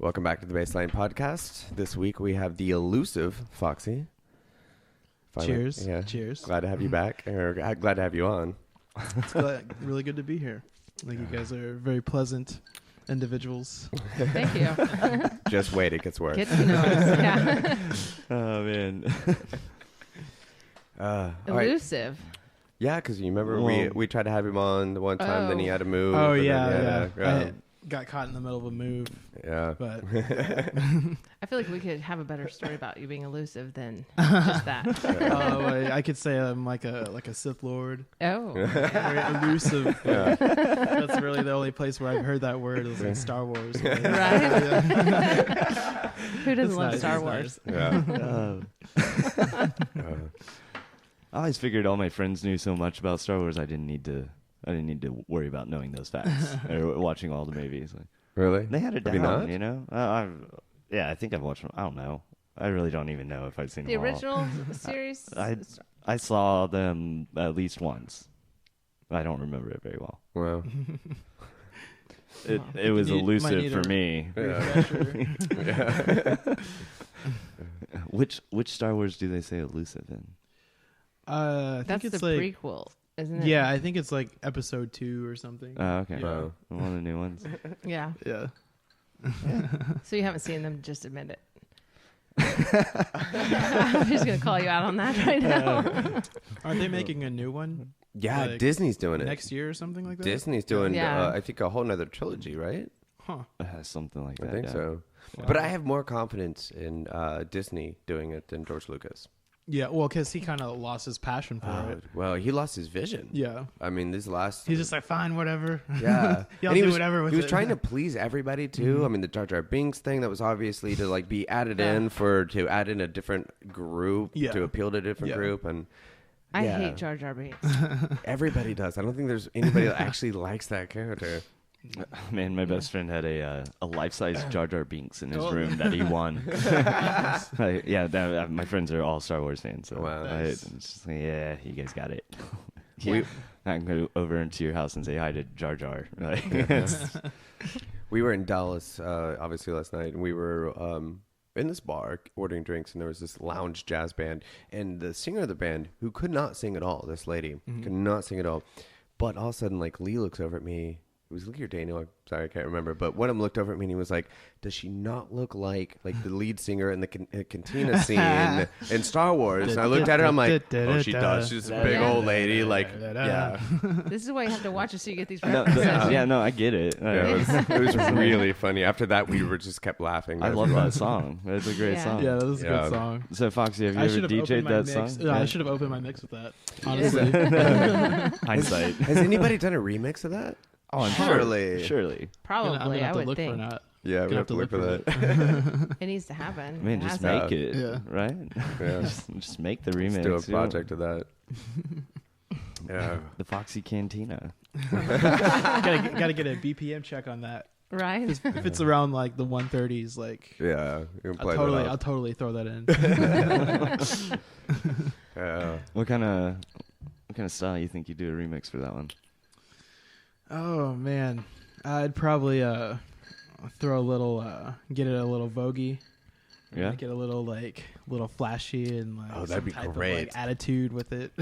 Welcome back to the Bassline podcast. This week we have the elusive Foxy. Cheers. Yeah. Cheers. Glad to have you back, or glad to have you on. It's really good to be here. I think you guys are very pleasant individuals. Thank you. Just wait, it gets worse. Get to know us. Yeah. Oh, man. Elusive. Yeah, because you remember Well, we tried to have him on the one time, then he had to move. Oh, and yeah, then he had I got caught in the middle of a move, yeah. but I feel like we could have a better story about you being elusive than just that. I could say I'm like a Sith Lord. Oh. Very elusive. Yeah. That's really the only place where I've heard that word is in Star Wars. Right? Who doesn't love nice, Star it's Wars? Yeah. I always figured all my friends knew so much about Star Wars. I didn't need to worry about knowing those facts or watching all the movies. Like, Really? they had it Have you down, not? you know. I think I've watched them. I don't know. I really don't even know if I've seen The them all. original series? I saw them at least once. I don't remember it very well. Well, It was might elusive need for a me. refresher. yeah. Which Star Wars do they say elusive in? I think That's it's the like prequel, isn't it? yeah, I think it's like episode 2 or something. Oh, okay. Yeah. One of the new ones. Yeah. Yeah. So you haven't seen them, just admit it. I'm just going to call you out on that right now. Aren't they making a new one Yeah, Like, Disney's doing it. next year or something like that? Disney's doing, Yeah. I think, a whole nother trilogy, right? Huh. Something like that. I think yeah. so. Wow. But I have more confidence in Disney doing it than George Lucas. Yeah, well, because he kind of lost his passion for it. Well, he lost his vision. Yeah. I mean, this last... He's just like, fine, whatever. Yeah. Y'all And he do was, whatever with he was it. trying to please everybody, too. I mean, the Jar Jar Binks thing, that was obviously to, like, be added in to add in a different group, Yeah. to appeal to a different Yeah. group. And I yeah, hate Jar Jar Binks. everybody does. I don't think there's anybody that actually likes that character. Man, my best friend had a life-size Jar Jar Binks in his Oh. room that he won. My friends are all Star Wars fans. So Wow. Nice. it's just like, yeah, you guys got it. Yeah. I can go over into your house and say hi to Jar Jar. Like, We were in Dallas, obviously, last night, and we were in this bar ordering drinks, and there was this lounge jazz band, and the singer of the band, who could not sing at all, this lady, could not sing at all, but all of a sudden, like, Lee looks over at me. It was Lee or Daniel. I'm sorry, I can't remember. But one of them looked over at me and he was like, "Does she not look like the lead singer in the cantina scene in Star Wars?" And I looked at her. I'm like, "Oh, she does. She's a big old lady. Like, yeah, This is why you have to watch it so you get these no, references. no, I get it. it was really funny. After that, we were just kept laughing. I love that song. It's a great Yeah. song. Yeah, that was a Yeah. good song. So, Foxy, have you I ever should have DJ'd opened my that mix. song? Yeah, I should have opened my mix with that. Honestly. Hindsight. Has anybody done a remix of that? Oh, I'm Surely. Surely. I'm Probably, gonna I have to would look think. for that. Yeah, we Gonna have to look for that. It needs to happen. Man, It just hasn't. make it. Yeah. Right? Yeah. just make the remix. Let's do a you know? project of that. Yeah. The Foxy Cantina. Gotta get a BPM check on that. Right? If it's around like the 130s, like Yeah. You can play I'll that totally throw that in. Yeah. What kind of style you think you do a remix for that one? Oh man, I'd probably throw a little, get it a little voguey. Yeah? Make it a little flashy and like Oh, that'd some be type great. of like attitude with it.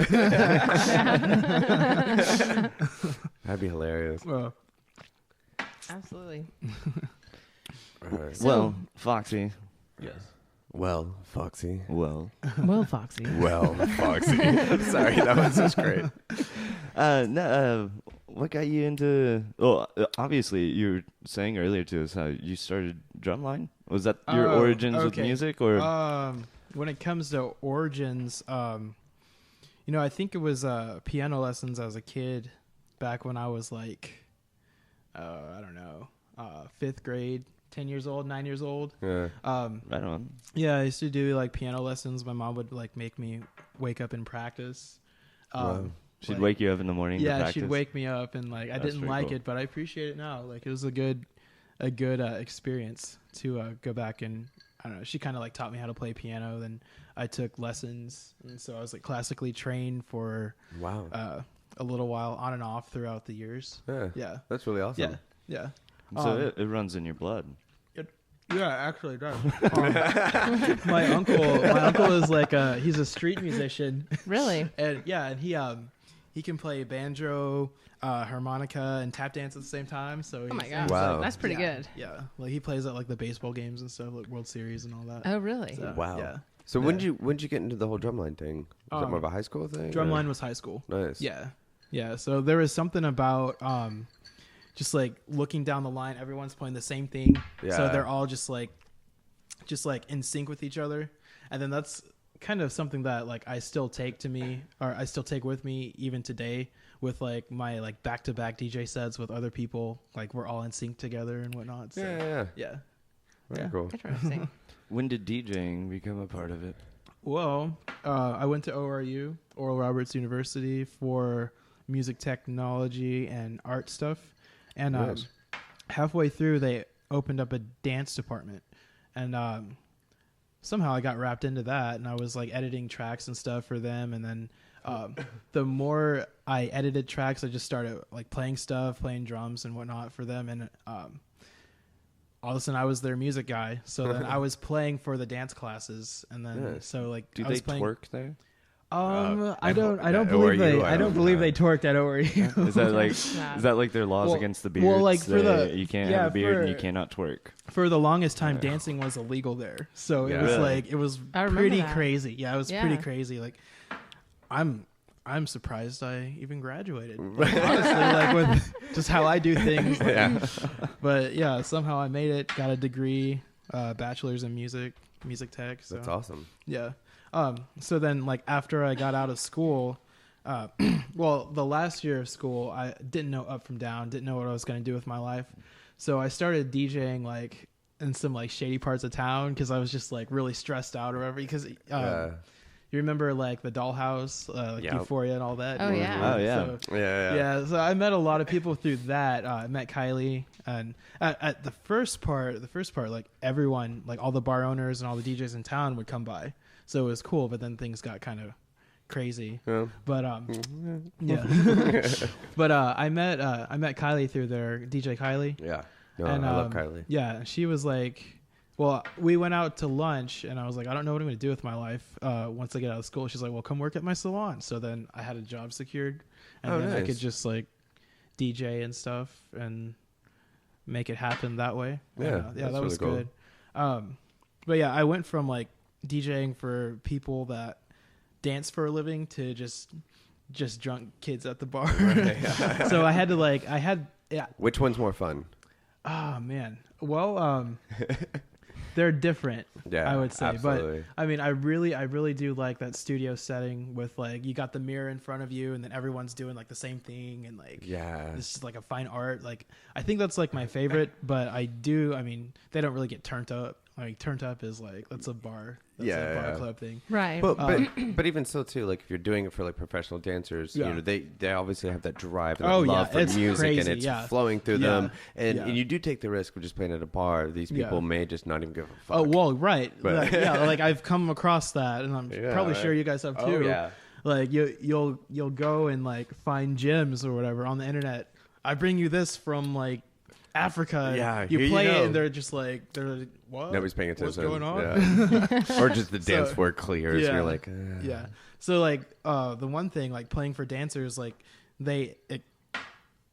That'd be hilarious. Well, Absolutely. All right. So- Well, Foxy. Yes. Well, Foxy. Well. Well, Foxy. Well, Foxy. I'm sorry, that was just great. What got you into... Well, obviously, you were saying earlier to us how you started drumline. Was that your origins with okay. music? Or when it comes to origins, I think it was piano lessons as a kid back when I was like, I don't know, 5th grade, 10 years old, 9 years old. Yeah. right on. Yeah, I used to do like piano lessons. My mom would like make me wake up and practice. Wow. She'd like- wake you up in the morning to Yeah, practice? she'd wake me up and like I That's didn't pretty like cool. it, but I appreciate it now. Like it was a good experience to go back and I don't know. She kind of like taught me how to play piano. Then I took lessons, and so I was like classically trained for Wow. a little while, on and off throughout the years. Yeah. Yeah, That's really awesome. yeah. So it runs in your blood. Yeah, actually, it does. My uncle is like he's a street musician. Really? And yeah, and he can play banjo, harmonica, and tap dance at the same time. So Oh my he's- gosh. Wow. That's pretty yeah, good. Yeah, like he plays at like the baseball games and stuff, like World Series and all that. Oh, really? So, Wow. Yeah. So Yeah. when did you get into the whole drumline thing? Was that more of a high school thing? Drumline or- was high school. Nice. Yeah. Yeah. So there was something about just like looking down the line, everyone's playing the same thing. So Yeah. they're all just like in sync with each other. And then that's kind of something that like I still take with me even today with like my like back-to-back DJ sets with other people. Like we're all in sync together and whatnot. So Yeah. yeah. Very Yeah. cool. Interesting. When did DJing become a part of it? Well, I went to ORU, Oral Roberts University, for music technology and art stuff. And Nice. halfway through, they opened up a dance department. And somehow I got wrapped into that. And I was like editing tracks and stuff for them. And then the more I edited tracks, I just started like playing drums and whatnot for them. And all of a sudden I was their music guy. So then I was playing for the dance classes. And then Nice. so like Do I they was playing, twerk there? I don't at believe ORU, I don't believe they twerked at ORU. Is that like Nah. is that like their laws Well- against the beards? well, like, for That the- you can't yeah, have a beard and for- you cannot twerk. For the longest time, dancing was illegal there. So it Yeah. was Really? like it was I remember pretty that. crazy. Yeah, it was Yeah. pretty crazy. Like I'm surprised I even graduated. Like, honestly, like with just how I do things. Like, Yeah. But yeah, somehow I made it. Got a degree, bachelor's in music tech. So That's awesome. yeah. So then like after I got out of school, well, the last year of school, I didn't know up from down, didn't know what I was going to do with my life. So I started DJing like in some like shady parts of town because I was just like really stressed out or whatever. Because you remember like the Dollhouse, like Yep. Euphoria and all that. Oh, yeah. Oh, yeah. So, Yeah. yeah, so I met a lot of people through that. I met Kylie, and at the first part, like everyone, like all the bar owners and all the DJs in town would come by, so it was cool. But then things got kind of crazy. Yeah. But yeah. But I met Kylie through their DJ Kylie. Yeah. No, And, I love Kylie. Yeah, she was like, well, we went out to lunch, and I was like, I don't know what I'm going to do with my life once I get out of school. She's like, well, come work at my salon. So then I had a job secured, and then I nice. could just like DJ and stuff and make it happen that way. Yeah, And, that's that really was cool. good. But yeah, I went from like DJing for people that dance for a living to just drunk kids at the bar. So I had to yeah. Which one's more fun? Oh man. Well, they're different. Yeah, I would say. absolutely. But I mean, I really do like that studio setting with like you got the mirror in front of you and then everyone's doing like the same thing and like Yeah. this is like a fine art. Like I think that's like my favorite, but I mean, they don't really get turned up. Like turned up is like that's a bar. That's Yeah, a bar yeah. club thing. Right. But even so too, like if you're doing it for like professional dancers, Yeah. you know, they obviously have that drive and that Oh, yeah, love for it's music and crazy, it's yeah. flowing through Yeah, them. And yeah. and you do take the risk of just playing at a bar. These Yeah. people may just not even give a fuck. Oh well, right. But- Like, yeah, like I've come across that, and I'm Yeah, probably right. sure you guys have too. Oh, yeah. Like you'll go and like find gyms or whatever on the internet. I bring you this from like Africa. Yeah, you here you play it go. and they're like what? Nobody's paying attention. What's going on? Yeah. Or just the So, dance floor clears. And yeah. you're like, Yeah. So like the one thing like playing for dancers, like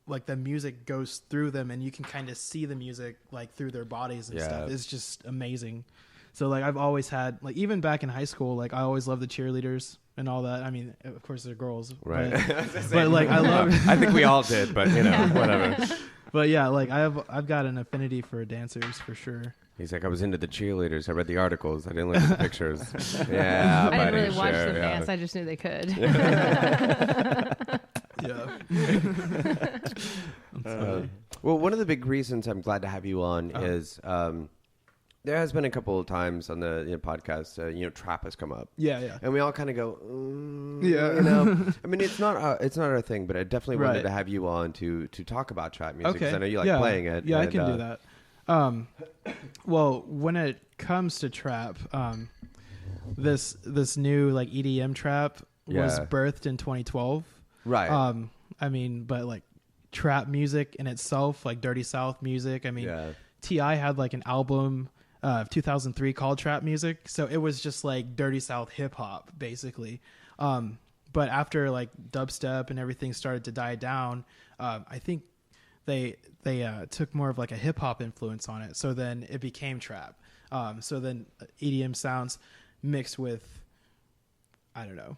like the music goes through them and you can kind of see the music like through their bodies and Yeah. stuff. It's just amazing. So like I've always had like even back in high school, like I always loved the cheerleaders and all that. I mean, of course they're girls, Right. But like I love I think we all did, but you know, whatever. But yeah, like I've got an affinity for dancers for sure. He's like, I was into the cheerleaders. I read the articles. I didn't look at the pictures. Yeah, I didn't buddy, really watch sure, them yeah. dance. I just knew they could. Yeah. Well, one of the big reasons I'm glad to have you on is there has been a couple of times on the podcast, trap has come up. Yeah. And we all kind of go, Yeah. you know. I mean, it's not our thing, but I definitely wanted Right. to have you on to talk about trap music because Okay. I know you like playing it. Yeah, I and, can do that. Well, when it comes to trap, this new like EDM trap was Yeah. birthed in 2012. Right. I mean, but like trap music in itself, like Dirty South music. I mean, Yeah. T.I. had like an album 2003 called trap music. So it was just like dirty South hip hop basically. But after like dubstep and everything started to die down, I think they took more of like a hip hop influence on it. So then it became trap. So then EDM sounds mixed with, I don't know,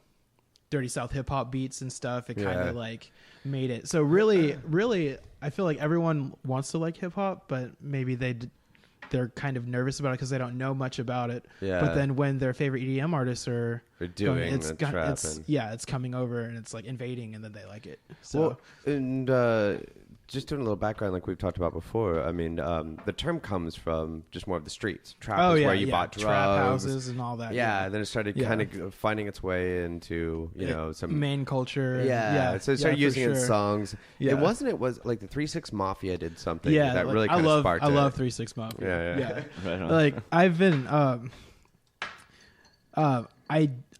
dirty South hip hop beats and stuff. It kind of like made it. So really, I feel like everyone wants to like hip hop, but maybe they're kind of nervous about it because they don't know much about it. Yeah. But then when their favorite EDM artists are doing it's coming over and it's like invading, and then they like it. So well, and just doing a little background, like we've talked about before. I mean, the term comes from just more of the streets. Trap is where you bought drugs, trap houses, and all that. Yeah, and then it started kind of finding its way into some main culture. So it started using it in songs. Yeah. It was like the 3-6 Mafia did something that really kind of sparked it. I love 3-6 Mafia. Yeah. Right on. Like I've been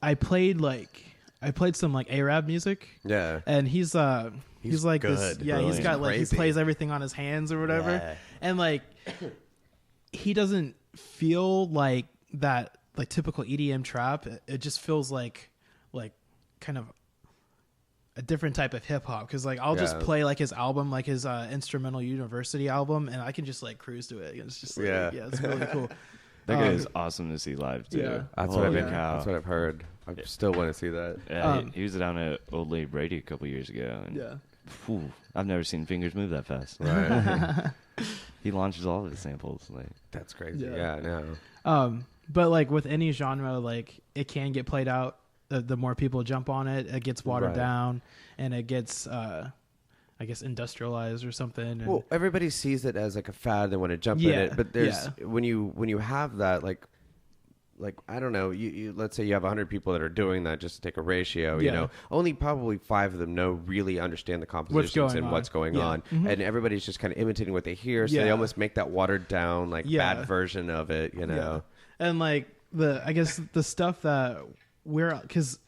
I played some like Arab music. Yeah. And he's like good, this. Yeah, he's got like he plays everything on his hands or whatever. Yeah. And like he doesn't feel like that like typical EDM trap. It just feels like kind of a different type of hip hop, because like I'll just play like his album, like his instrumental University album, and I can just like cruise to it. It's just like, it's really cool. That guy is awesome to see live too. Yeah. That's what I've heard. I still want to see that. Yeah, he was down at Old Lady Brady a couple years ago. And I've never seen fingers move that fast. Right. He launches all of his samples. Like that's crazy. Yeah, I know. But like with any genre, like it can get played out. The more people jump on it, it gets watered down, and it gets, I guess, industrialized or something. Well, everybody sees it as like a fad. They want to jump in it, but there's when you have that like I don't know, you let's say you have 100 people that are doing that, just to take a ratio. You know, only probably 5 of them really understand the compositions and what's going on, and everybody's just kind of imitating what they hear. So they almost make that watered down like bad version of it. You know, and like I guess the stuff that because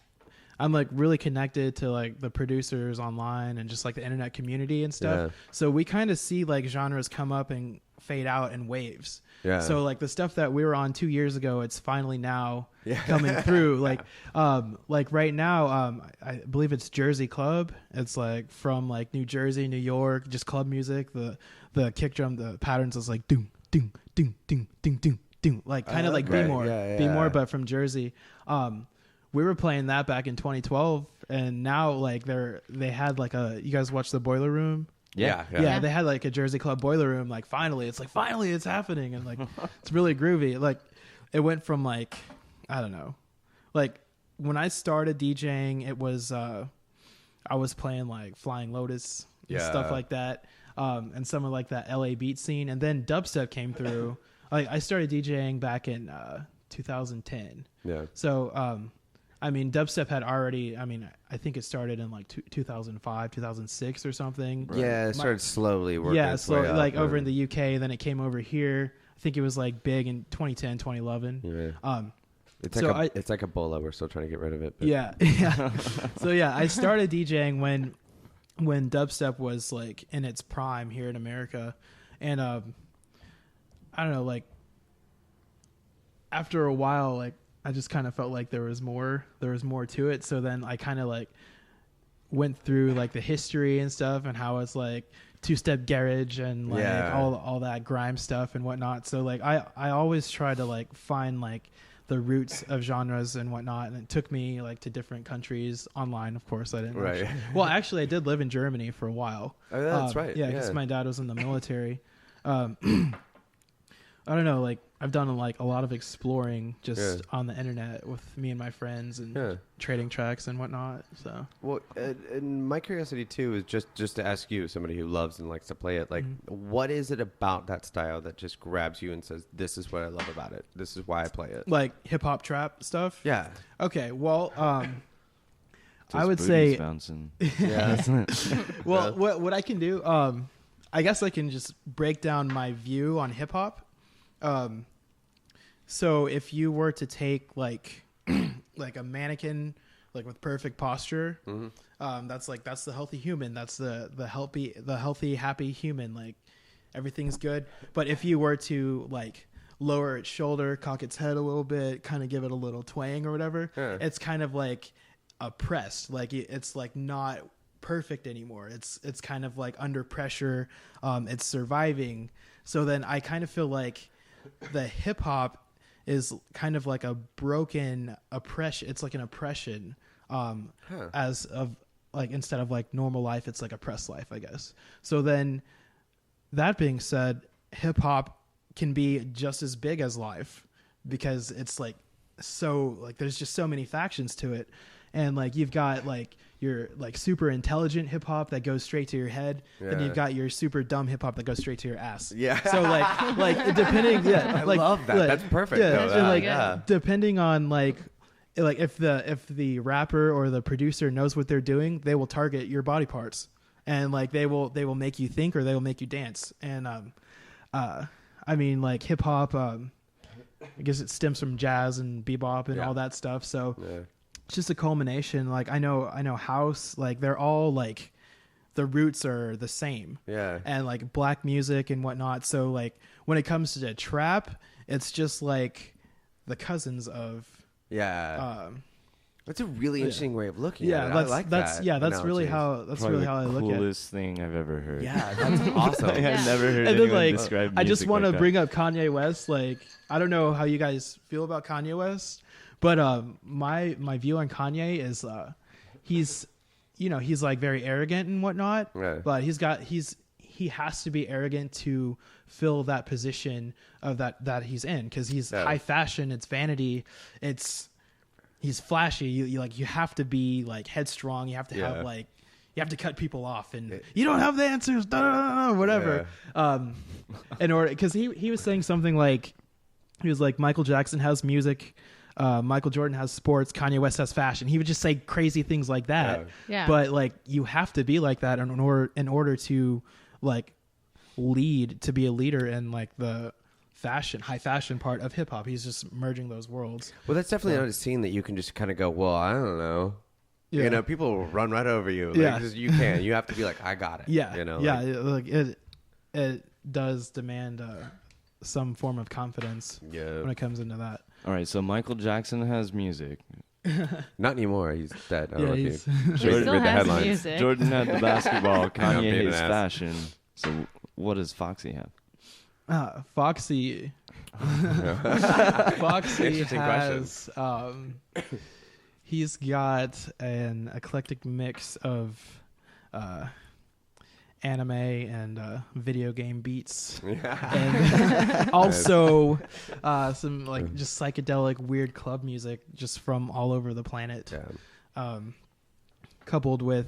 I'm like really connected to like the producers online and just like the internet community and stuff. Yeah. So we kind of see like genres come up and fade out in waves. Yeah. So like the stuff that we were on 2 years ago, it's finally now coming through. Like right now, I believe it's Jersey Club. It's like from like New Jersey, New York, just club music. The kick drum, the patterns is like doom, doom, doom, doom, doom, doom, doom. Like kind of like Be More, but from Jersey. We were playing that back in 2012, and now like they had like you guys watch the Boiler Room? Yeah. They had like a Jersey Club Boiler Room. Like finally it's happening, and like it's really groovy. Like it went from like I don't know, like when I started DJing, it was I was playing like Flying Lotus and stuff like that, and some of like that LA beat scene, and then dubstep came through. Like I started DJing back in 2010. Yeah. So I mean, dubstep had already, I think it started in like 2005, 2006 or something. Right. Yeah, it started slowly working its way up, like over in the UK, then it came over here. I think it was like big in 2010, 2011. Yeah. It's like Ebola. We're still trying to get rid of it. But. Yeah. So I started DJing when dubstep was like in its prime here in America. And I don't know, like after a while, like I just kind of felt like there was more to it. So then I kind of like went through like the history and stuff, and how it's like two-step garage and like all that grime stuff and whatnot. So like I always try to like find like the roots of genres and whatnot, and it took me like to different countries online. Of course, I didn't. Actually, I did live in Germany for a while. Oh, that's right. Yeah, because my dad was in the military. I don't know, like I've done like a lot of exploring just on the internet with me and my friends and trading tracks and whatnot. So and my curiosity too is just to ask you, somebody who loves and likes to play it, like what is it about that style that just grabs you and says, this is what I love about it, this is why I play it? Like hip hop trap stuff? Yeah. Okay, well I would say well what I can do, I guess I can just break down my view on hip hop. So if you were to take like like a mannequin like with perfect posture, that's the healthy human, that's the healthy happy human, like everything's good. But if you were to like lower its shoulder, cock its head a little bit, kind of give it a little twang or whatever. Yeah. It's kind of like oppressed, like it's like not perfect anymore. It's kind of like under pressure. It's surviving. So then I kind of feel like the hip hop is kind of like a broken oppression. It's like an oppression, as of like, instead of like normal life, it's like oppressed life, I guess. So then that being said, hip hop can be just as big as life, because it's like, so like there's just so many factions to it. And like you've got like your like super intelligent hip hop that goes straight to your head. Then Yeah. you've got your super dumb hip hop that goes straight to your ass. Yeah. So like depending, yeah, I like, love that. like, That's perfect. Yeah, though. That's and, really like good. depending on like if the rapper or the producer knows what they're doing, they will target your body parts, and like they will make you think, or they will make you dance. And I mean, like hip hop, I guess it stems from jazz and bebop and Yeah. all that stuff. So Yeah. it's just a culmination. Like I know house, like they're all like the roots are the same. Yeah. And like black music and whatnot. So like when it comes to trap, it's just like the cousins of Yeah. That's a really interesting way of looking at it. that's I like that's that. yeah, that's really analogy. how that's Probably really how I the look at it. coolest thing I've ever heard. Yeah, that's awesome. I've Yeah. never heard And then, anyone like, describe I just music want to like that. bring up Kanye West. Like, I don't know how you guys feel about Kanye West, but my view on Kanye is he's he's like very arrogant and whatnot, Yeah. but he has to be arrogant to fill that position of that he's in, because he's Yeah. high fashion, it's vanity, he's flashy. You have to be like headstrong. You have to Yeah. have like, you have to cut people off, and you don't have the answers, whatever. In order, because he was saying something like, he was like, Michael Jackson has music, Michael Jordan has sports, Kanye West has fashion. He would just say crazy things like that. Yeah. But like, you have to be like that in order to like to be a leader in like the high fashion part of hip hop. He's just merging those worlds. Well, that's definitely not a scene that you can just kind of go, well, I don't know. Yeah. You know, people will run right over you. Like, Yeah. just- you can't. You have to be like, I got it. Yeah, You know, yeah, like, like it does demand some form of confidence yeah. when it comes into that. All right, so Michael Jackson has music. Not anymore. He's dead. I don't know if he's you He read still the has headlines. music. Jordan had the basketball. Kanye being an hates ass. fashion. So what does Foxy have? Foxy. Foxy Interesting has he's got an eclectic mix of anime and video game beats, Yeah. and also some like just psychedelic weird club music just from all over the planet, Yeah. coupled with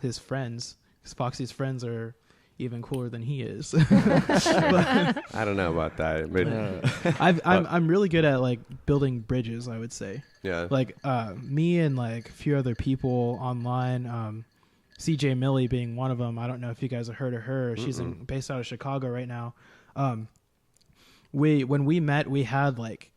his friends, because Foxy's friends are even cooler than he is. I don't know about that. But I'm really good at like building bridges, I would say. yeah. Like me and like a few other people online, CJ Millie being one of them. I don't know if you guys have heard of her. She's based out of Chicago right now. When we met, we had like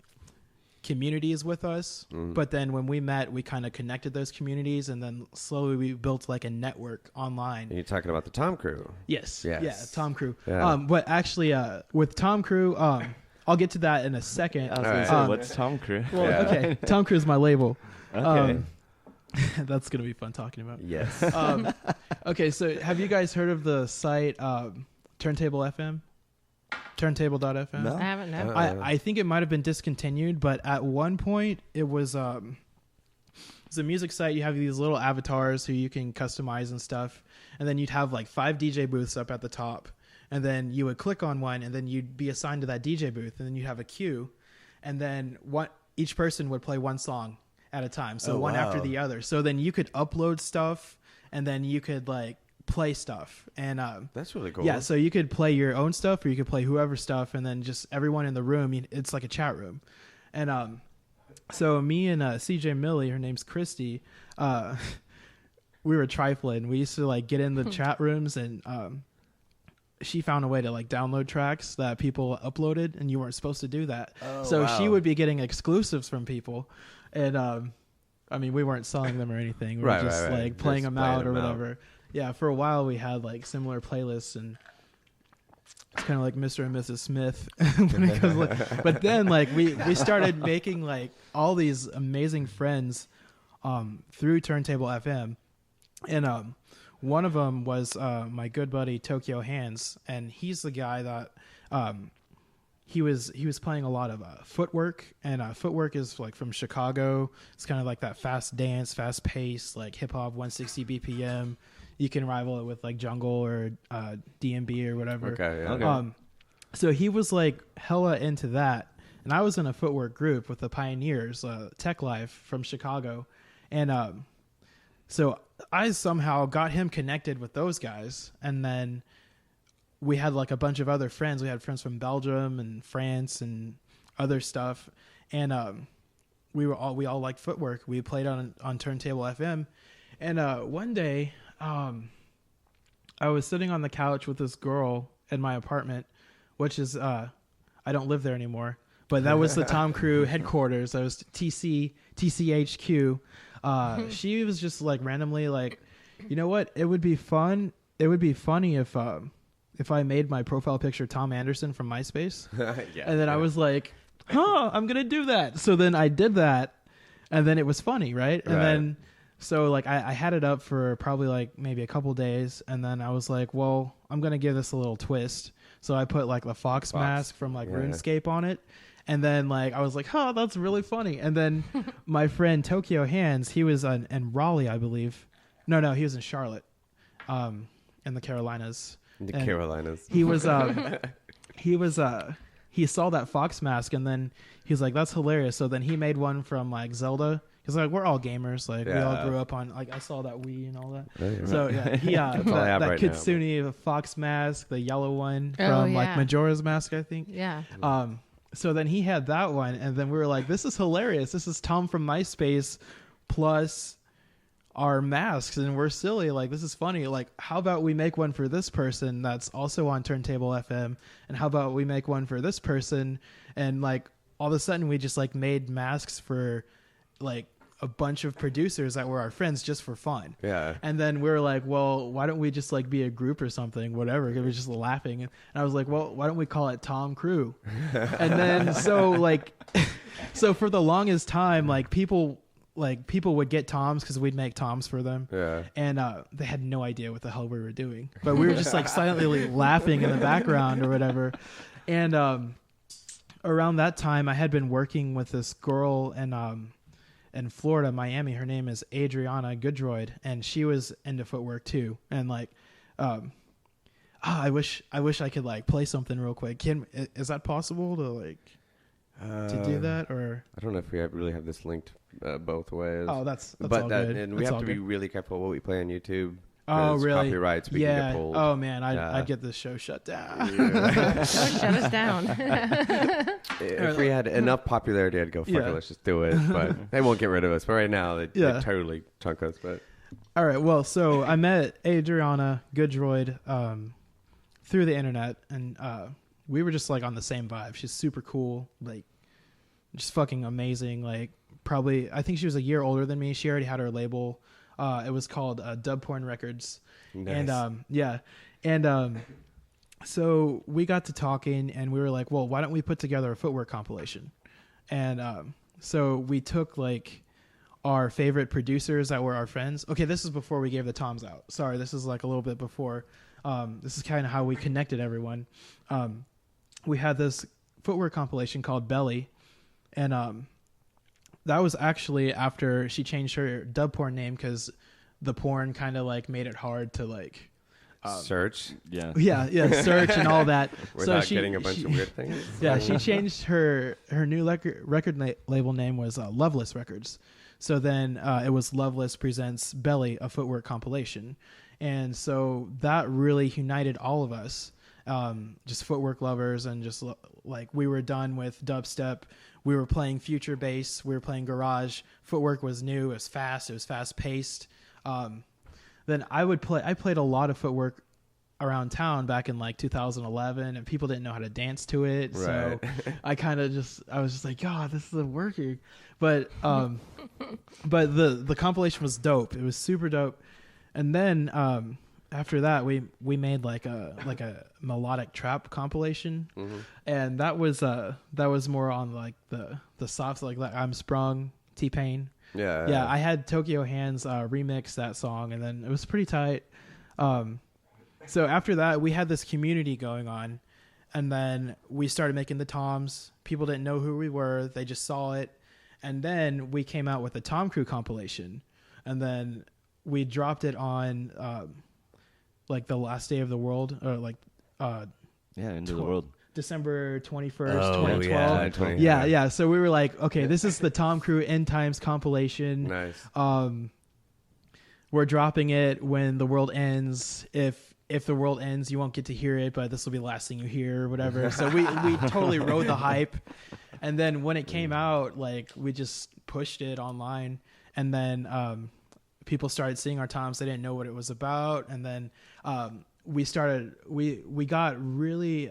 communities with us, but then when we met, we kind of connected those communities, and then slowly we built like a network online. And you're talking about the Tom Crew. Yes. Yes. Yeah, Tom Crew. Yeah. But actually, with Tom Crew, I'll get to that in a second. I was All gonna right. say, Um, what's Tom Cruise? Well, Yeah. okay, Tom Cruise is my label. Okay. That's gonna be fun talking about. Yes. Okay, so have you guys heard of the site Turntable FM? Turntable.fm? No. I haven't known. I think it might have been discontinued, but at one point it was it's a music site. You have these little avatars who you can customize and stuff, and then you'd have like 5 DJ booths up at the top, and then you would click on one, and then you'd be assigned to that DJ booth, and then you'd have a queue, and then each person would play one song at a time, so one after wow. the other. So then you could upload stuff, and then you could like play stuff, and That's really cool. yeah, so you could play your own stuff, or you could play whoever's stuff, and then just everyone in the room, it's like a chat room. And so me and CJ Millie, her name's Christy, we were trifling. We used to like get in the chat rooms, and she found a way to like download tracks that people uploaded, and you weren't supposed to do that. Oh, So wow. she would be getting exclusives from people, and I mean, we weren't selling them or anything. We were Right, just right, right. like playing Just them out playing or them out. whatever. Yeah, for a while we had like similar playlists, and It's kind of like Mr. and Mrs. Smith. When it goes but then like we started making like all these amazing friends through Turntable FM, and one of them was my good buddy Tokyo Hands, and he's the guy that he was playing a lot of footwork, and footwork is like from Chicago. It's kind of like that fast dance, fast pace, like hip hop, 160 BPM. You can rival it with like jungle or DMB or whatever. Okay, yeah. Okay. So he was like hella into that, and I was in a footwork group with the Pioneers, Tech Life from Chicago, and so I somehow got him connected with those guys, and then we had like a bunch of other friends. We had friends from Belgium and France and other stuff, and we all liked footwork. We played on Turntable FM, and one day I was sitting on the couch with this girl in my apartment, which is I don't live there anymore, but that was the Tom Crew headquarters. That was TCHQ. She was just like randomly like, you know what? It would be fun. It would be funny if I made my profile picture Tom Anderson from MySpace. Yeah, and then I was like, I'm going to do that. So then I did that, and then it was funny, right? And then, so like I had it up for probably like maybe a couple days, and then I was like, well, I'm going to give this a little twist. So I put like the Fox mask from like RuneScape on it. And then like I was like, that's really funny. And then my friend Tokyo Hands, he was in Raleigh, I believe. No, he was in Charlotte, in the Carolinas. The And Carolinas. He was he saw that Fox mask, and then he's like, that's hilarious. So then he made one from like Zelda, because like we're all gamers, like we all grew up on, like I saw that Wii and all that. So yeah, he That's all I have that right Kitsune Fox mask, the yellow one from like Majora's Mask, I think. Yeah. So then he had that one, and then we were like, this is hilarious. This is Tom from MySpace plus our masks, and we're silly. Like, this is funny. Like, how about we make one for this person that's also on Turntable FM, and how about we make one for this person? And like all of a sudden we just like made masks for like a bunch of producers that were our friends just for fun. Yeah. And then we were like, well, why don't we just like be a group or something, whatever. We were just laughing. And I was like, well, why don't we call it Tom Crew? And then so like, so for the longest time, like people would get Toms because we'd make Toms for them. Yeah. And they had no idea what the hell we were doing, but we were just like silently laughing in the background or whatever. And around that time I had been working with this girl in Florida, Miami. Her name is Adriana Goodroyd, and she was into footwork too. And like, I wish I could like play something real quick. Is that possible to like to do that? Or I don't know if we really have this linked both ways. oh, that's but all that, good. and we That's have all to be good. really careful what we play on YouTube. Oh, 'cause really? Copyrights, we can get pulled. Oh man, Yeah. I'd get this show shut down. Don't shut us down. If we had enough popularity, I'd go, fuck it, let's just do it. But they won't get rid of us. But right now, they totally chunk us. But All right. Well, so I met Adriana Goodroyd through the internet, and we were just like on the same vibe. She's super cool, like just fucking amazing. Like probably, I think she was a year older than me. She already had her label. It was called Dub Porn Records. nice. And so we got to talking, and we were like, well, why don't we put together a footwork compilation? And so we took like our favorite producers that were our friends. Okay, this is before we gave the Toms out. Sorry, this is like a little bit before. This is kind of how we connected everyone. We had this footwork compilation called Belly, and that was actually after she changed her dub porn name because the porn kind of like made it hard to like search Yeah. search and all that. without so getting a bunch of weird things. Yeah, she changed her new record label name was Loveless Records. So then it was Loveless Presents Belly, a footwork compilation. And so that really united all of us, just footwork lovers, and just like we were done with dubstep. We were playing future bass. We were playing garage. Footwork was new. It was fast. It was fast paced. Then I played a lot of footwork around town back in like 2011, and people didn't know how to dance to it. Right. So I was just like, God, this is a working. But the compilation was dope. It was super dope. And then after that we made like a melodic trap compilation, and that was more on like the soft, like I'm Sprung, T-Pain. Yeah, I had Tokyo Hands remix that song, and then it was pretty tight. So after that, we had this community going on, and then we started making the toms. People didn't know who we were; they just saw it, and then we came out with the Tom Crew compilation, and then we dropped it on like the last day of the world, or like Into the World. December 21st, Oh, 2012. Yeah. So we were like, okay, this is the Tom Crew End Times compilation. Nice. We're dropping it when the world ends. If the world ends, you won't get to hear it, but this will be the last thing you hear or whatever. So we totally rode the hype. And then when it came out, like we just pushed it online, and then people started seeing our toms. They didn't know what it was about. And then we got really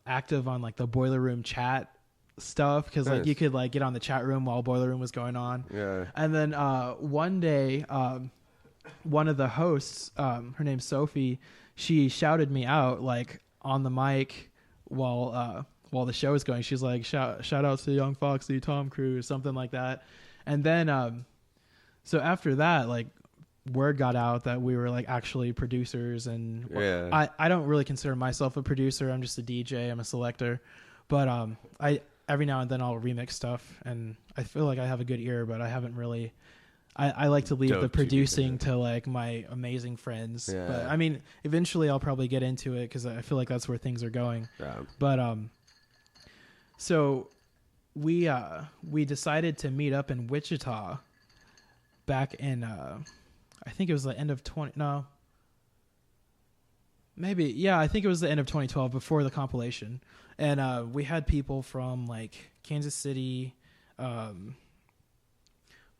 active on like the Boiler Room chat stuff, because like you could like get on the chat room while Boiler Room was going on. Yeah. And then one day one of the hosts, her name's Sophie, she shouted me out like on the mic while the show was going. She's like, shout out to Young Foxy, Tom Crew, something like that. And then so after that, like word got out that we were like actually producers, and I don't really consider myself a producer. I'm just a DJ. I'm a selector, but I every now and then I'll remix stuff, and I feel like I have a good ear, but I haven't really. I like to leave the producing to like my amazing friends. Yeah. But I mean, eventually I'll probably get into it because I feel like that's where things are going. Yeah. But so we decided to meet up in Wichita back in I think it was the end of I think it was the end of 2012, before the compilation. And we had people from like Kansas City,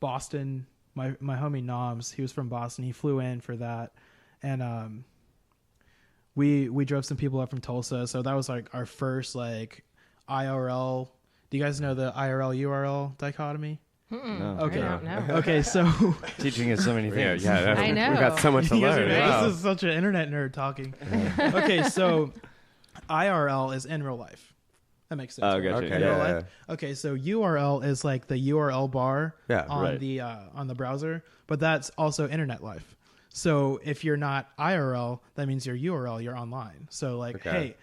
Boston. My homie Noms, he was from Boston. He flew in for that. And we drove some people up from Tulsa. So that was like our first like IRL. Do you guys know the IRL URL dichotomy? No. Okay. I don't know. Okay, so Teaching us so many things. Yeah, I know. We've got so much to You guys learn. are- Wow. This is such an internet nerd talking. Okay, so IRL is in real life. That makes sense. Oh, right? gotcha. Okay, In real yeah, life? Okay, so URL is like the URL bar Yeah, on right. the browser, but that's also internet life. So if you're not IRL, that means you're URL, you're online. So like, Okay.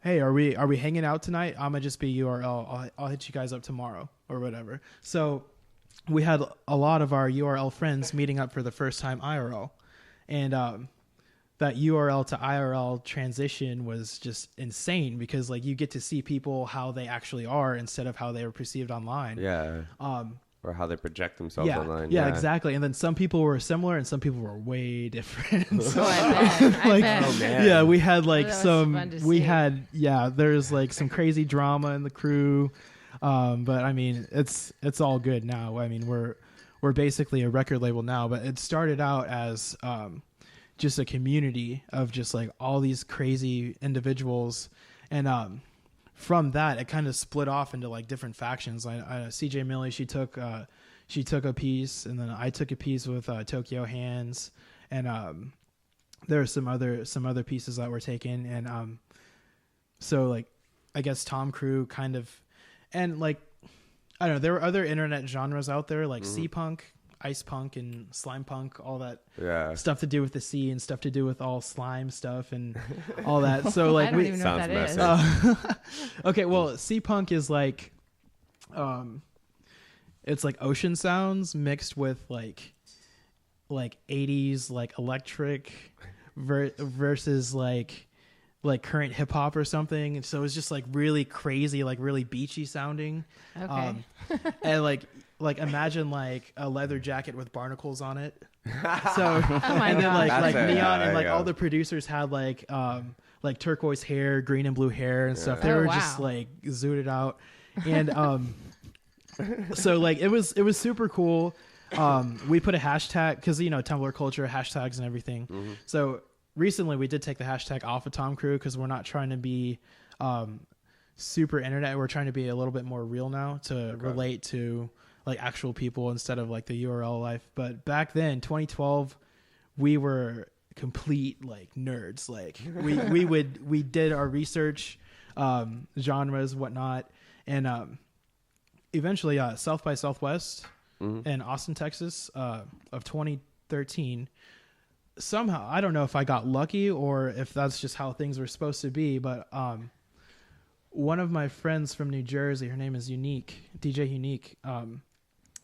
hey, are we hanging out tonight? I'm gonna just be URL. I'll hit you guys up tomorrow or whatever. So we had a lot of our URL friends meeting up for the first time IRL, and that URL to IRL transition was just insane, because like you get to see people how they actually are instead of how they were perceived online. Yeah. Or how they project themselves online. Yeah, exactly. And then some people were similar and some people were way different. So, Oh, I bet. Oh, man. yeah, we had like That was fun to see. there's like some crazy drama in the crew. But I mean, it's all good now. I mean, we're basically a record label now, but it started out as just a community of just like all these crazy individuals, and from that it kind of split off into like different factions. CJ Millie, she took a piece, and then I took a piece with Tokyo Hands, and there are some other pieces that were taken, and so like I guess Tom Crew kind of, and like I don't know, there were other internet genres out there like C-punk, ice punk, and slime punk, all that stuff to do with the sea and stuff to do with all slime stuff and all that. So like I don't even know what that is. messy. Okay, well, C-punk is like it's like ocean sounds mixed with like 80s like electric versus like current hip hop or something. So it's just like really crazy, like really beachy sounding. Okay. And like imagine like a leather jacket with barnacles on it. So Oh my and then gosh. like That's it. neon, and There like you all go. the producers had like turquoise hair, green and blue hair and stuff. They Oh, were wow. just like zooted out. And so like it was super cool. We put a hashtag because Tumblr culture, hashtags and everything. So recently we did take the hashtag off of Tom Crew because we're not trying to be super internet. We're trying to be a little bit more real now to relate to like actual people instead of like the URL life. But back then, 2012, we were complete like nerds. Like we did our research, genres, whatnot, and eventually South by Southwest in Austin, Texas, of 2013. Somehow, I don't know if I got lucky or if that's just how things were supposed to be, but one of my friends from New Jersey, her name is Unique, DJ Unique.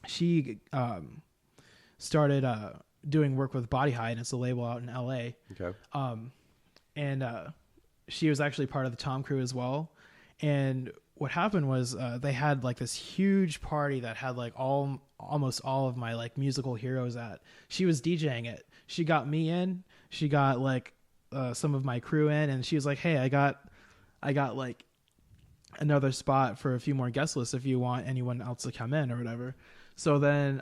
She started doing work with Body High, and it's a label out in LA. Okay. And she was actually part of the Tom crew as well. And what happened was they had like this huge party that had like almost all of my like musical heroes at. She was DJing it. She got me in. She got like some of my crew in, and she was like, "Hey, I got like another spot for a few more guest lists if you want anyone else to come in or whatever." So then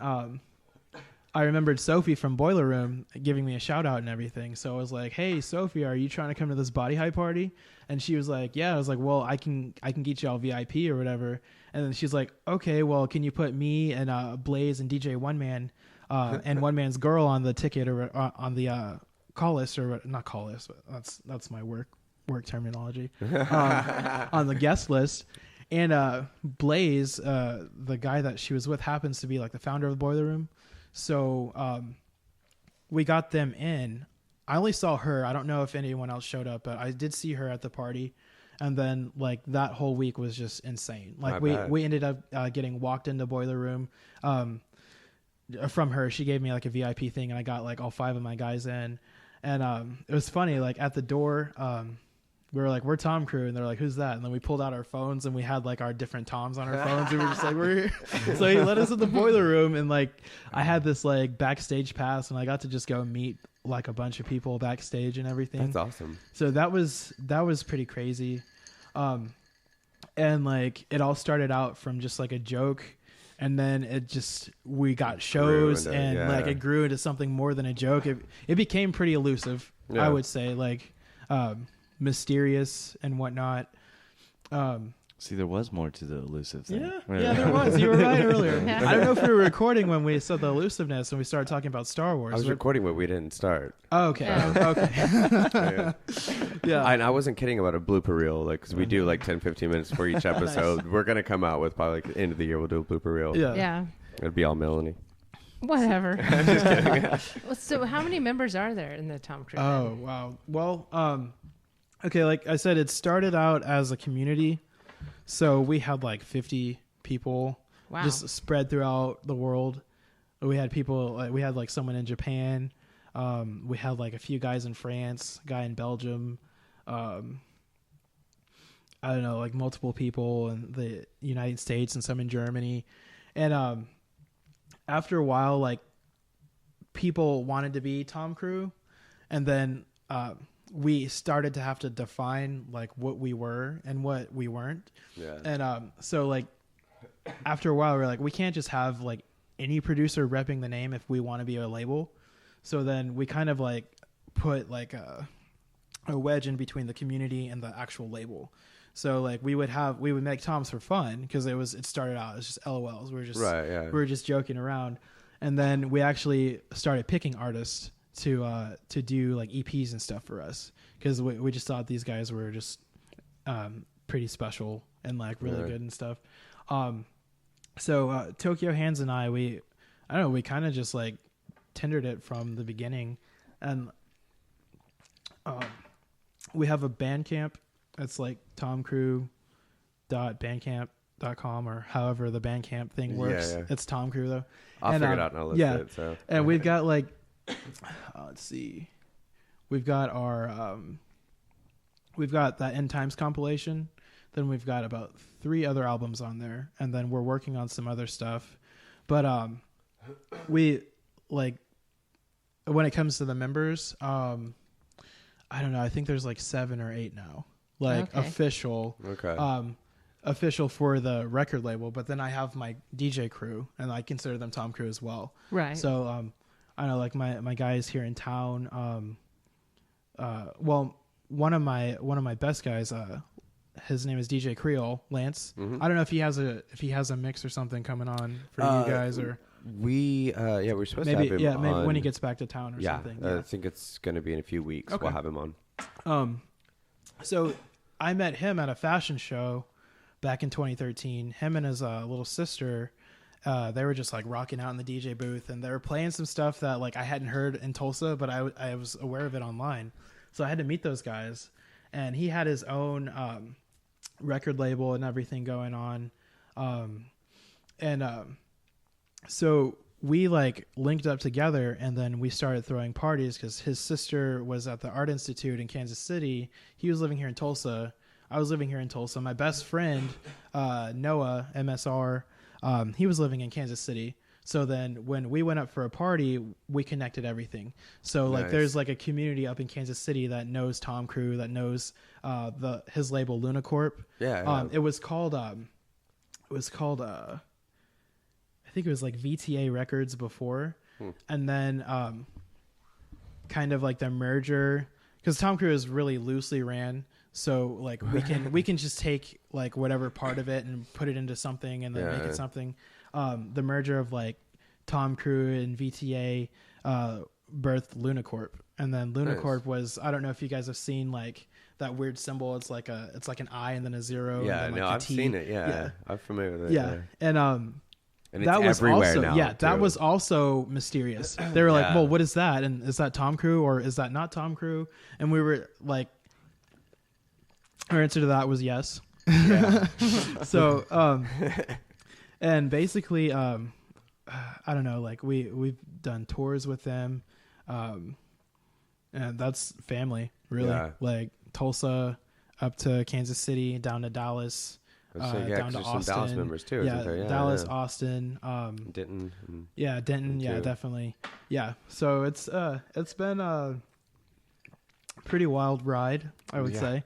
I remembered Sophie from Boiler Room giving me a shout out and everything. So I was like, "Hey, Sophie, are you trying to come to this Body High party?" And she was like, "Yeah." I was like, "Well, I can get y'all VIP or whatever." And then she's like, "Okay, well, can you put me and Blaze and DJ One Man and One Man's Girl on the ticket or on the call list or not call list? But that's my work terminology on the guest list." And Blaze, the guy that she was with, happens to be like the founder of the Boiler Room. So we got them in. I only saw her. I don't know if anyone else showed up, but I did see her at the party. And then like that whole week was just insane. Like we ended up getting walked into Boiler Room from her. She gave me like a VIP thing, and I got like all 5 of my guys in. And it was funny, like at the door, we were like, "We're Tom Crew," and they're like, "Who's that?" And then we pulled out our phones, and we had like our different Toms on our phones. We were just like, "We're here." So he let us in the Boiler Room, and like I had this like backstage pass, and I got to just go meet like a bunch of people backstage and everything. That's awesome. So that was pretty crazy. And like it all started out from just like a joke, and then we got shows, and like it grew into something more than a joke. It became pretty elusive, I would say, like mysterious and whatnot. See, there was more to the elusive thing. Yeah, there was. You were right earlier. I don't know if we were recording when we said the elusiveness and we started talking about Star Wars. I was recording, but we didn't start. Oh, okay. Yeah. Okay. Yeah. I wasn't kidding about a blooper reel, like, because we do like 10, 15 minutes for each episode. We're going to come out with probably like the end of the year, we'll do a blooper reel. Yeah. It'll be all Melanie. Whatever. I'm just kidding. So how many members are there in the Tom crew? Oh, wow. Well, okay, like I said, it started out as a community. So we had like 50 people just spread throughout the world. We had people, like, we had like someone in Japan. We had like a few guys in France, a guy in Belgium. I don't know, like multiple people in the United States and some in Germany. And after a while, like people wanted to be Tom Crew. And then we started to have to define like what we were and what we weren't. Yeah. And so like after a while we're like, we can't just have like any producer repping the name if we want to be a label. So then we kind of like put like a wedge in between the community and the actual label. So like we would make Toms for fun because it started out as just LOLs. We were just joking around. And then we actually started picking artists to do like EPs and stuff for us because we just thought these guys were just pretty special and like really good and stuff. So Tokyo Hands and we kind of just like tendered it from the beginning, and we have a Bandcamp. It's like tomcrew.bandcamp.com or however the Bandcamp thing works. Yeah. It's Tom Crew though. I'll figure it out and I'll list it. So. And we've got like let's see. We've got that End Times compilation. Then we've got about 3 other albums on there, and then we're working on some other stuff. But we like when it comes to the members, I don't know. I think there's like 7 or 8 now, like official. Okay. Official for the record label, but then I have my DJ crew, and I consider them Tom Crew as well. Right. So I don't know, like my guys here in town. Well, one of my best guys, his name is DJ Creole, Lance. Mm-hmm. I don't know if he has a mix or something coming on for you guys or. We're supposed to Maybe have him maybe on, when he gets back to town or something. I think it's going to be in a few weeks. Okay. We'll have him on. So I met him at a fashion show back in 2013. Him and his little sister, they were just like rocking out in the DJ booth, and they were playing some stuff that like I hadn't heard in Tulsa, but I was aware of it online. So I had to meet those guys, and he had his own record label and everything going on. So we like linked up together, and then we started throwing parties because his sister was at the Art Institute in Kansas City. He was living here in Tulsa. I was living here in Tulsa. My best friend, Noah, MSR, he was living in Kansas City. So then when we went up for a party, we connected everything. So like there's like a community up in Kansas City that knows Tom Crew, that knows his label Lunacorp. Yeah. It was called I think it was like VTA Records before, and then kind of like the merger, because Tom Crew is really loosely ran. So like we can just take like whatever part of it and put it into something and then make it something. The merger of like Tom Crew and VTA birthed Lunacorp, and then Lunacorp was, I don't know if you guys have seen like that weird symbol. It's like an I and then a zero. Yeah, and then, like, I've seen it. Yeah, I'm familiar with it. Yeah, and that was everywhere also, now. Yeah, that too. was also mysterious. They were like, well, what is that? And is that Tom Crew or is that not Tom Crew? And we were like, our answer to that was yes. Yeah. So, and basically, I don't know, like we've done tours with them. And that's family, really. Yeah. Like Tulsa up to Kansas City, down to Dallas. Down to Austin. Some Dallas members too. Yeah, Isn't there? Dallas, Austin, Denton. Denton. Yeah, definitely. Yeah, so it's been a pretty wild ride, I would say.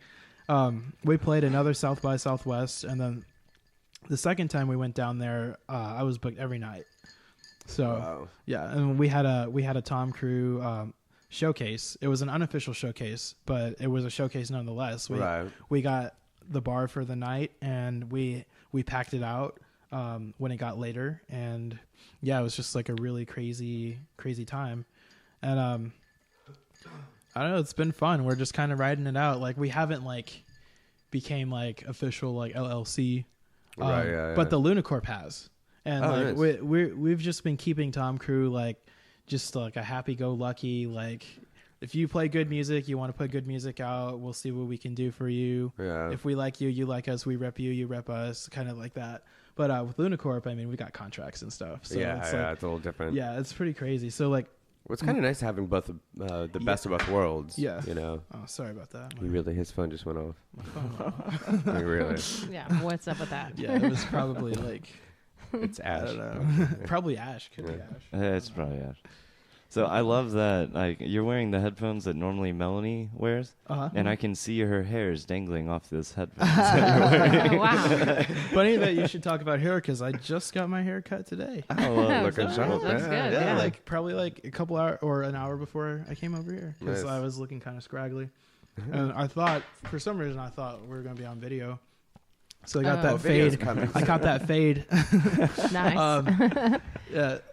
We played another South by Southwest, and then the second time we went down there, I was booked every night. So and we had a Tom Crew showcase. It was an unofficial showcase, but it was a showcase nonetheless. We got the bar for the night, and we packed it out when it got later, and it was just like a really crazy time. And I don't know, it's been fun. We're just kind of riding it out. Like we haven't like became like official like LLC, but the Lunacorp has, and nice. We've just been keeping Tom Crew like just like a happy-go-lucky, like if you play good music, you want to put good music out, we'll see what we can do for you. Yeah. If we like you, you like us, we rep you, you rep us, kind of like that. But with Lunacorp, I mean, we got contracts and stuff. So it's like, it's a little different. Yeah, it's pretty crazy. So like, well, it's kind of nice having both the best of both worlds. Yeah. You know. Oh, sorry about that. His phone just went off. My phone went really? Yeah. What's up with that? Yeah, it was probably like. It's Ash. I don't know. Probably Ash. Could be Ash. It's probably Ash. So I love that, like, you're wearing the headphones that normally Melanie wears, and I can see her hairs dangling off this headphones that you're wearing. Wow. Funny that you should talk about hair, because I just got my hair cut today. Oh, well, looking sharp. Looks good. Yeah, like probably like a couple hours or an hour before I came over here, because I was looking kind of scraggly, and I thought, for some reason, we were going to be on video. So I got that fade. I got that fade. Nice.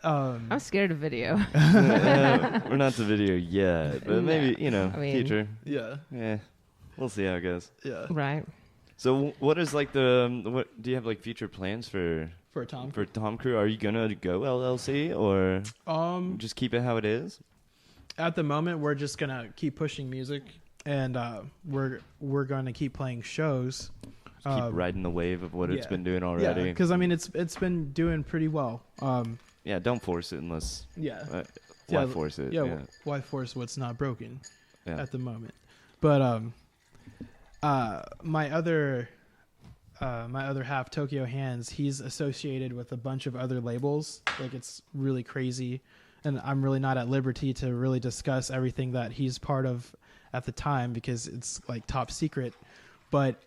I'm scared of video. We're not to video yet, but maybe, future. Yeah. Yeah. We'll see how it goes. Yeah. Right. So what is like what do you have like future plans for Tom Crew? Are you gonna go LLC or just keep it how it is? At the moment, we're just gonna keep pushing music, and we're gonna keep playing shows. Keep riding the wave of what it's been doing already. Yeah, because I mean it's been doing pretty well. Don't force it unless. Why force it? Yeah, why force what's not broken at the moment? But my other half, Tokyo Hands, he's associated with a bunch of other labels. Like it's really crazy, and I'm really not at liberty to really discuss everything that he's part of at the time because it's like top secret. But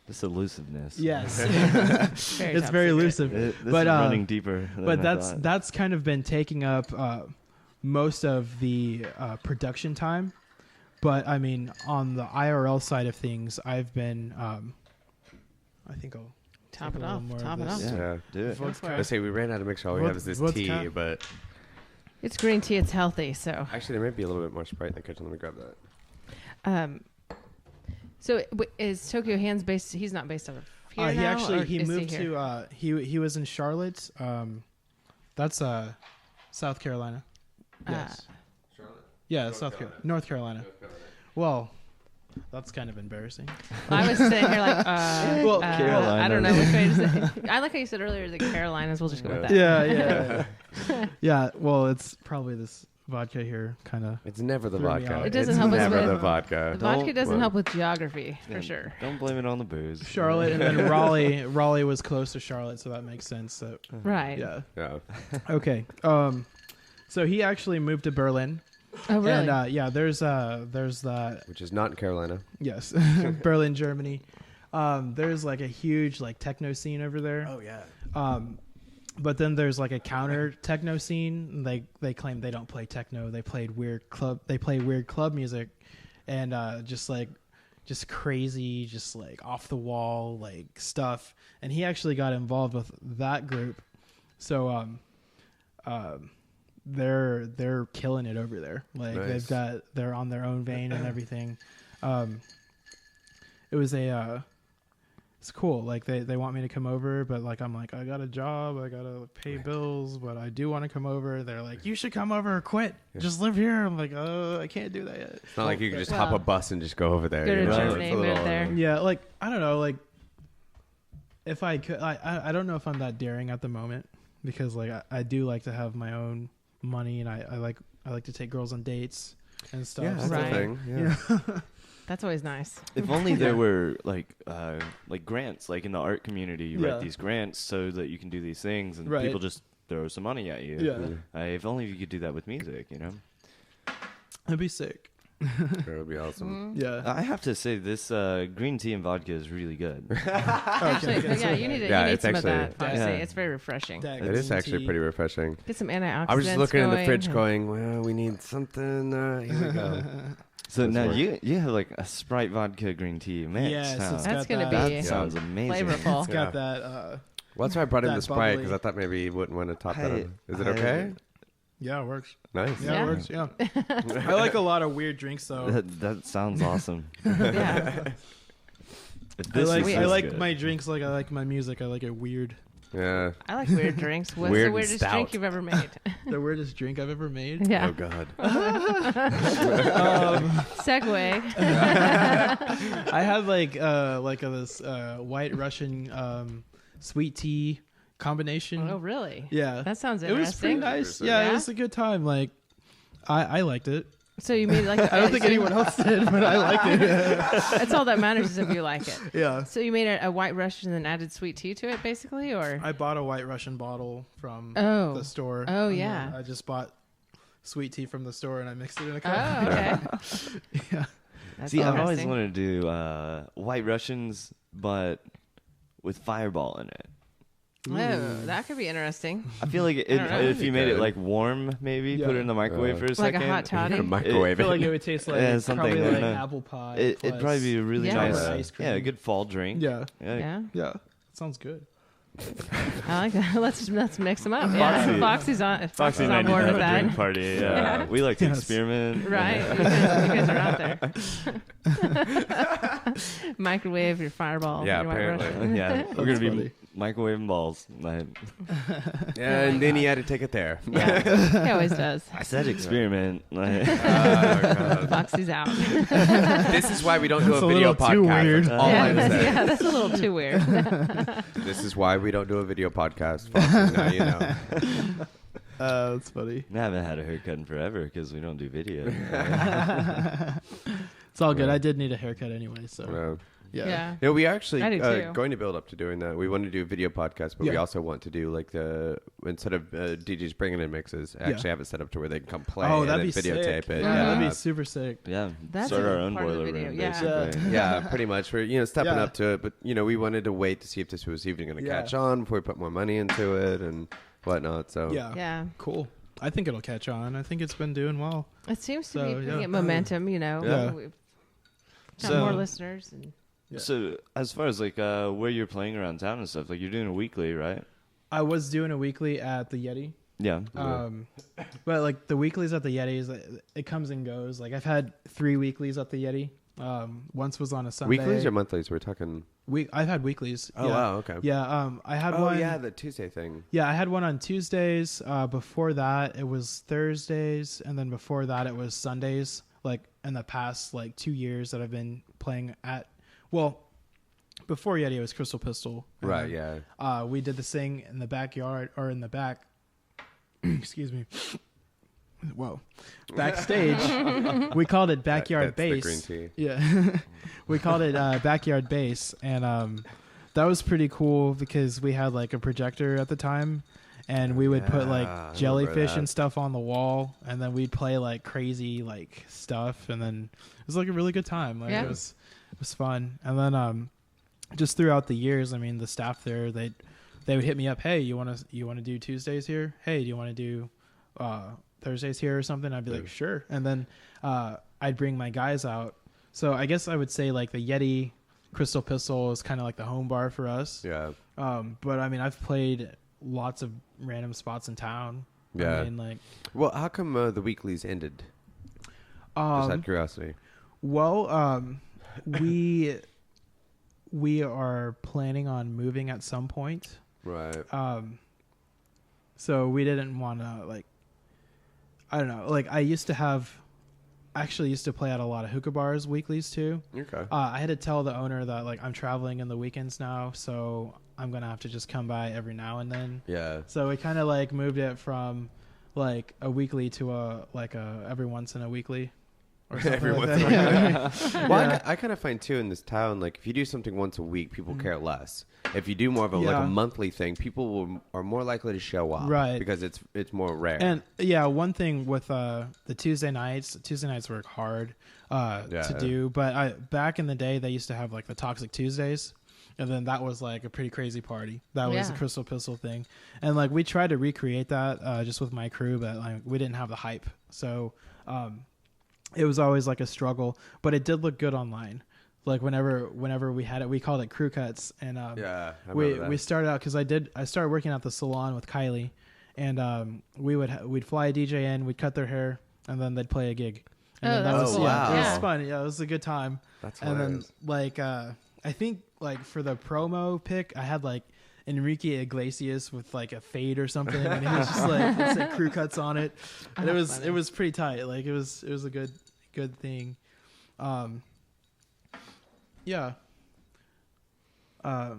this elusiveness. Yes, it's very elusive. This is running deeper. But that's kind of been taking up most of the production time. But I mean, on the IRL side of things, I've been. I think I'll Top Take it a little off. more of Top it this. off. Yeah, Yeah. do it. Vodka. I say we ran out of mix. All we have is this tea, Vodka. but It's green tea. It's healthy. So, actually there might be a little bit more Sprite in the kitchen. Let me grab that. so is Tokyo Hands based? He's not based out of here He now, actually or he is moved here? to he was in Charlotte. That's South Carolina. Yes. Yeah, North Carolina. Well, that's kind of embarrassing. I was sitting here like, Well, I don't know which way to say. I like how you said earlier the Carolinas. We'll just go with that. Yeah. Yeah. Well, it's probably this vodka here, kind of. It's never the Threw me vodka. off. It doesn't it's help us never with- the vodka. The vodka doesn't Well, help with geography for Yeah, sure. Don't blame it on the booze. Charlotte and then Raleigh. Raleigh was close to Charlotte, so that makes sense. So Right. yeah. Yeah. Okay. So he actually moved to Berlin. Oh, really? And there's that. Which is not in Carolina. Yes, Berlin, Germany. There's like a huge like techno scene over there. Oh yeah. But then there's like a counter techno scene. They claim they don't play techno. They play weird club music, and just crazy, just like off the wall like stuff. And he actually got involved with that group. So they're killing it over there. Like Nice. they're on their own vein and everything. It's cool. Like they want me to come over, but like I'm like I got a job, I gotta pay bills, but I do want to come over. They're like, you should come over or quit. Just live here. I'm like, I can't do that yet. It's not like you can just Well, hop a bus and just go over there. go to you know? Germany, It's a move little, there. Yeah, like I don't know, like if I could, I don't know if I'm that daring at the moment because like I do like to have my own money and I like to take girls on dates and stuff. Yeah, that's Right. the thing. Yeah. That's always nice. If only there were like grants, like in the art community, you Yeah. write these grants so that you can do these things, and Right. people just throw some money at you. Yeah. If only you could do that with music, you know. That'd be sick. That would be awesome. Yeah. I have to say this green tea and vodka is really good. Actually, yeah, you need, Yeah, you need it's some of that. actually- Foxy. Yeah. It's very refreshing. That It is green actually tea. pretty refreshing. Get some antioxidants. I was just looking in the going fridge and- going, well, we need something. Here we go. So That's now work. you have like a Sprite vodka green tea mix. Yes, huh? it's That's got gonna that. be That sounds amazing. flavorful. It's got that. Well, that's why I brought in That the Sprite bubbly. because I thought maybe you wouldn't want to top that. Hey, On. Is it I- okay? Yeah, it works. Nice. Yeah, Yeah. it works. Yeah. I like a lot of weird drinks though. That sounds awesome. Yeah. If I this like is I this like good. my drinks like I like my music. I like it weird. Yeah. I like weird drinks. What's Weird the and weirdest stout. drink you've ever made? The weirdest drink I've ever made. Yeah. Oh God. Segway. I had like this White Russian sweet tea combination. Oh, really? Yeah. That sounds It was pretty interesting. nice. Interesting. Yeah, Yeah? it was a good time. Like I liked it. So you made like I don't think anyone else did, but I liked it. That's all that matters is if you like it. Yeah. So you made a white Russian and then added sweet tea to it, basically, or I bought a White Russian bottle from Oh. the store. Oh, and yeah. then I just bought sweet tea from the store and I mixed it in a oh, cup. okay. Yeah. That's See, I've always interesting. wanted to do White Russians, but with Fireball in it. Oh, that could be interesting. I feel like I don't know. if you made it Good. like warm, maybe Yeah. put it in the microwave for a Like second. a hot toddy. You're I microwaving. feel like it would taste like Yeah, something, probably I like don't know. apple pie. It'd plus probably be a really Yeah. nice, ice cream. yeah, a good fall drink. Yeah. Yeah, Yeah. Sounds good. I like that. Let's mix them up. Yeah, Foxy. Foxy's on. Foxy Foxy's and I on need board to have with a drink that. party. Yeah. We like to Yes. experiment. Right, you guys are out there. Microwave your Fireball. Yeah, your White apparently. Russian. Yeah, we're gonna be funny. microwaving balls. Yeah, and then he had to take it there. Yeah, he always does. I said experiment. Oh, God. Foxy's out. This is why we don't do That's a a video little too podcast. weird. That's all I'm saying. Yeah, that's a little too weird. This is why we don't do a video podcast. Foxy. Now you know. That's funny. I haven't had a haircut in forever because we don't do video. It's all good. Yeah. I did need a haircut anyway, so Yeah. Yeah. No, we actually I do too. going to build up to doing that. We want to do a video podcast, but we Yeah. also want to do like instead of DJs bringing in mixes, actually have it set up to where they can come play Oh, and that'd then be videotape sick. it. Yeah, Yeah. that'd be super sick. Yeah, That's start a our own part of the boiler video, room, yeah. basically. Yeah, pretty much. We're stepping Yeah. up to it, but we wanted to wait to see if this was even going to Yeah. catch on before we put more money into it and whatnot. So Yeah. Yeah. Cool. I think it'll catch on. I think it's been doing well. It seems to So, be picking yeah. up momentum, Yeah. We've got So- more listeners. And So as far as like where you're playing around town and stuff, like you're doing a weekly, right? I was doing a weekly at the Yeti. Yeah. But like the weeklies at the Yetis, it comes and goes. Like I've had 3 weeklies at the Yeti. Once was on a Sunday. Weeklies or monthlies? We're talking. I've had weeklies. Oh, yeah. wow. Okay. Yeah. I had one. Oh, yeah, the Tuesday thing. Yeah, I had one on Tuesdays. Before that, it was Thursdays, and then before that, it was Sundays. Like in the past, like 2 years that I've been playing at. Well, before Yeti, it was Crystal Pistol. Right. Yeah. We did this thing in the backyard or in the back. Excuse me. Whoa. Backstage. We called it backyard bass. The green tea. Yeah. We called it backyard bass, and that was pretty cool because we had like a projector at the time, and we would put like jellyfish and stuff on the wall, and then we'd play like crazy like stuff, and then it was like a really good time. Like it was fun. And then just throughout the years, I mean, the staff there, they would hit me up, hey, you want to do Tuesdays here? Hey, do you want to do Thursdays here or something? I'd be like, sure. And then I'd bring my guys out. So I guess I would say like the Yeti Crystal Pistol is kind of like the home bar for us. Yeah. But I mean, I've played lots of random spots in town. Yeah. I mean, like, well, how come the weeklies ended? Just out of curiosity. Well, we are planning on moving at some point. Right. So we didn't want to like, I don't know. Like I used to play at a lot of hookah bars weeklies too. Okay. I had to tell the owner that like I'm traveling in the weekends now, so I'm gonna have to just come by every now and then. Yeah. So we kind of like moved it from like a weekly to a every once in a weekly. Or something Every like once that. in a Yeah. Well, I kind of find too in this town, like if you do something once a week, people care less. If you do more of a like a monthly thing, people are more likely to show up, right? Because it's more rare. And yeah, one thing with the Tuesday nights work hard to do. But back in the day, they used to have like the Toxic Tuesdays, and then that was like a pretty crazy party. That was a Crystal Pistol thing, and like we tried to recreate that just with my crew, but like we didn't have the hype, so. It was always like a struggle, but it did look good online. Like whenever we had it, we called it crew cuts, and we started out because I started working at the salon with Kylie, and we'd fly a DJ in, we'd cut their hair, and then they'd play a gig. And that was cool. Wow. It was fun. Yeah, it was a good time. That's hilarious. hilarious. And then like I think like for the promo pic, I had like Enrique Iglesias with like a fade or something, and he was just like it said crew cuts on it, and it was pretty tight. Like it was a good thing. Yeah. I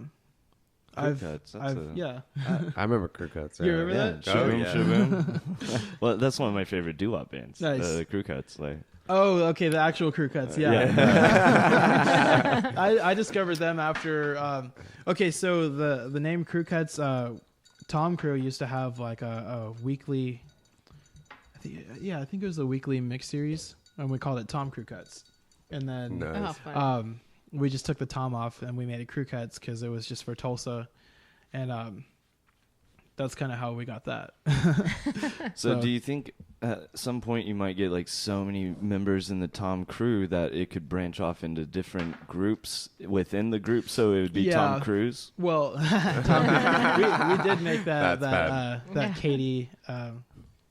remember crew cuts. You remember that? Oh, yeah. Well, that's one of my favorite doo-wop bands. Nice. The crew cuts, like. Oh, okay, the actual crew cuts. Yeah. I discovered them after. Okay, so the name crew cuts. Tom Crew used to have like a weekly. I think it was a weekly mix series, and we called it Tom Crew Cuts. And then nice. We just took the Tom off and we made it Crew Cuts because it was just for Tulsa, and that's kind of how we got that. So do you think at some point you might get like so many members in the Tom Crew that it could branch off into different groups within the group, so it would be Tom Cruise? Well, we did make that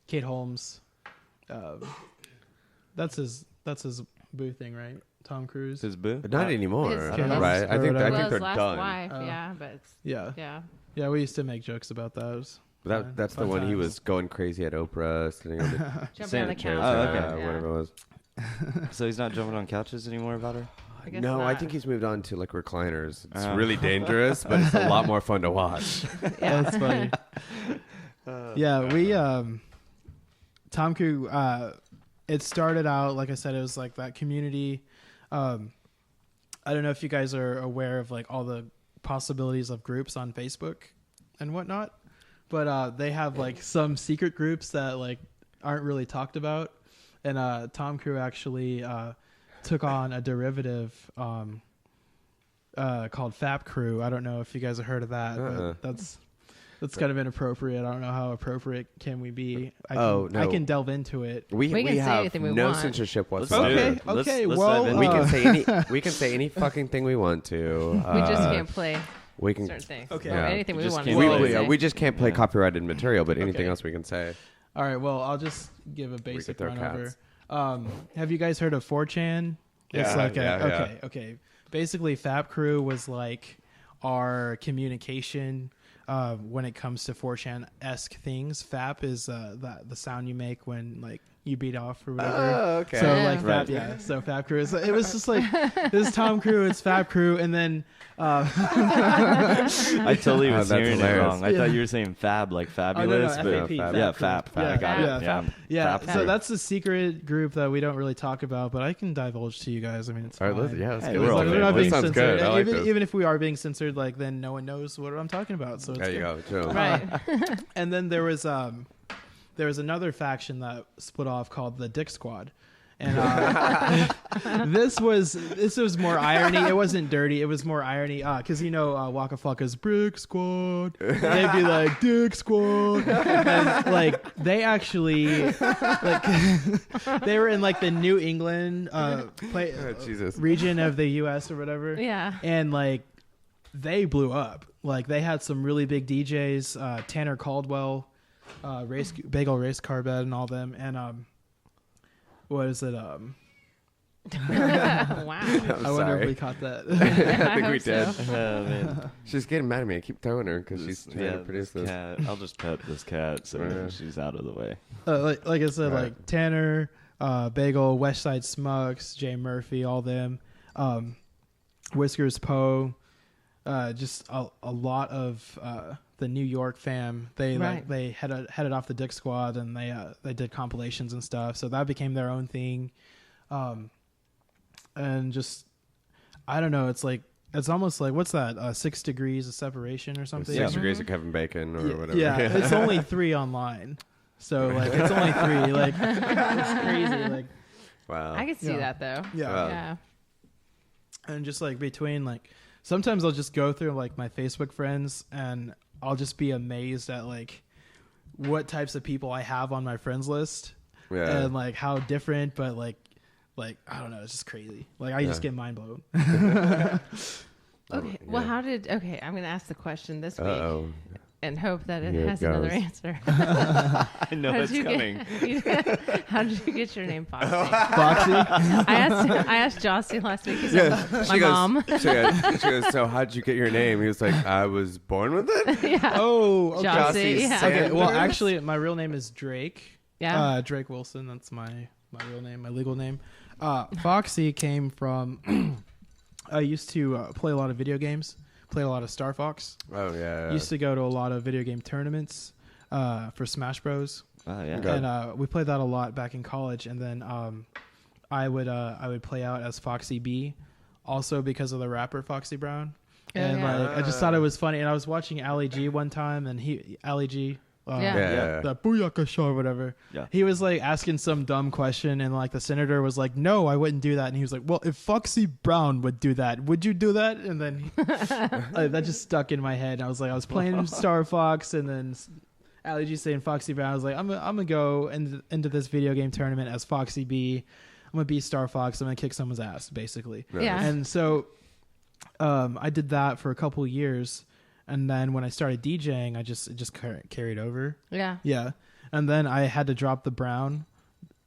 Kate Holmes. That's his boo thing, right? Tom Cruise. His boo? Not anymore, right? I think they're last done. Wife, but yeah. We used to make jokes about those. That's the one times. he was going crazy at Oprah, sitting on the jumping on the couch. whatever it was. So he's not jumping on couches anymore about her? I think he's moved on to like recliners. It's really dangerous, but it's a lot more fun to watch. That's funny. We Tom Crew. It started out, like I said, it was like that community. I don't know if you guys are aware of like all the possibilities of groups on Facebook and whatnot, but they have like some secret groups that like aren't really talked about. And Tom Crew actually took on a derivative called Fap Crew. I don't know if you guys have heard of that, but That's kind of inappropriate. I don't know how appropriate can we be. I can delve into it. We can say have anything we no want. censorship Let's whatsoever. do it. Okay. Let's Well, dive into We it. can say we can say any fucking thing we want to. We just can't play We can. certain things. Okay. Or Yeah. anything we Just want can't to play. say. We just can't play Yeah. copyrighted material, but anything Okay. else we can say. All right. Well, I'll just give a could basic throw run cats. over. Have you guys heard of 4chan? It's Yeah, like yeah. okay. Basically, Fap Crew was like our communication when it comes to 4chan-esque things. Fap is the sound you make when like you beat off or whatever. Oh, okay. So Yeah. like Fap, Right. yeah. So Fap Crew is. It was just like this is Tom Crew, it's Fap Crew, and then I totally was that's hearing it hilarious. wrong. I thought you were saying fab, like fabulous, no, but FAP, yeah, Fap fap. Crew. I got Yeah, it. Fap. Yeah, yeah. Fap So Crew. that's a secret group that we don't really talk about, but I can divulge to you guys. I mean, it's All right, fine. let's Hey, go. we're all Like, good. we're not That being sounds censored. good. I like even, this. even if we are being censored, like then no one knows what I'm talking about. So it's There you good. go. Chill. Right. And then there was another faction that split off called the Dick Squad. And this was more irony. It wasn't dirty. It was more irony. Because Waka Flocka's Brick Squad. They'd be like Dick Squad. And like they actually like they were in like the New England Jesus. region of the U.S. or whatever. Yeah. And like they blew up. Like they had some really big DJs, Tanner Caldwell, Bagel Race Carbed, and all them. And what is it? Wow. I'm I wonder if sorry. we caught that. I think we hope so. did. Oh, man. She's getting mad at me. I keep throwing her because she's This- trying to produce this this. cat. I'll just pet this cat so Yeah. she's out of the way. Like I said, Right. like Tanner, Bagel, West Side Smucks, Jay Murphy, all them, Whiskers Poe, just a lot of the New York fam. They Right. they headed off the Dick Squad, and they did compilations and stuff. So that became their own thing, and just I don't know. It's almost like what's that? 6 degrees of separation or something. 6 degrees of Kevin Bacon or whatever. Yeah, it's only 3 online. So like it's only 3. Like it's crazy. Like Wow. I can see Yeah. that though. yeah. Wow. Yeah. And just like between like sometimes I'll just go through like my Facebook friends and I'll just be amazed at like what types of people I have on my friends list Yeah. and like how different, but like I don't know, it's just crazy. Like I just Yeah. get mind blown. Okay. Well, I'm going to ask the question this week Uh-oh. and hope that it Here it has another goes. answer. I know How'd it's you coming. How did you get your name, Foxy? Foxy? I asked Jossie last week. He said, my She goes, mom. she goes, so how'd you get your name? He was like, I was born with it? Yeah. Oh, okay. Jossie. Yeah. Okay, well Sanders? actually my real name is Drake. Yeah. Drake Wilson, that's my real name, my legal name. Foxy came from I used to play a lot of video games. Played a lot of Star Fox. Oh, yeah. Used to go to a lot of video game tournaments for Smash Bros. Oh, yeah. Okay. And we played that a lot back in college. And then I would play out as Foxy B, also because of the rapper Foxy Brown. And yeah. like I just thought it was funny. And I was watching Ali G one time, and Ali G. Yeah. Yeah. The Booyaka Show or whatever. Yeah. He was like asking some dumb question, and like the senator was like, "No, I wouldn't do that." And he was like, "Well, if Foxy Brown would do that, would you do that?" And then that just stuck in my head. And I was playing Star Fox, and then Ali G saying Foxy Brown. I was like, I'm gonna go into this video game tournament as Foxy B. I'm gonna be Star Fox. I'm gonna kick someone's ass, basically. Yeah. And so I did that for a couple of years. And then when I started DJing, it just carried over. Yeah. Yeah. And then I had to drop the Brown.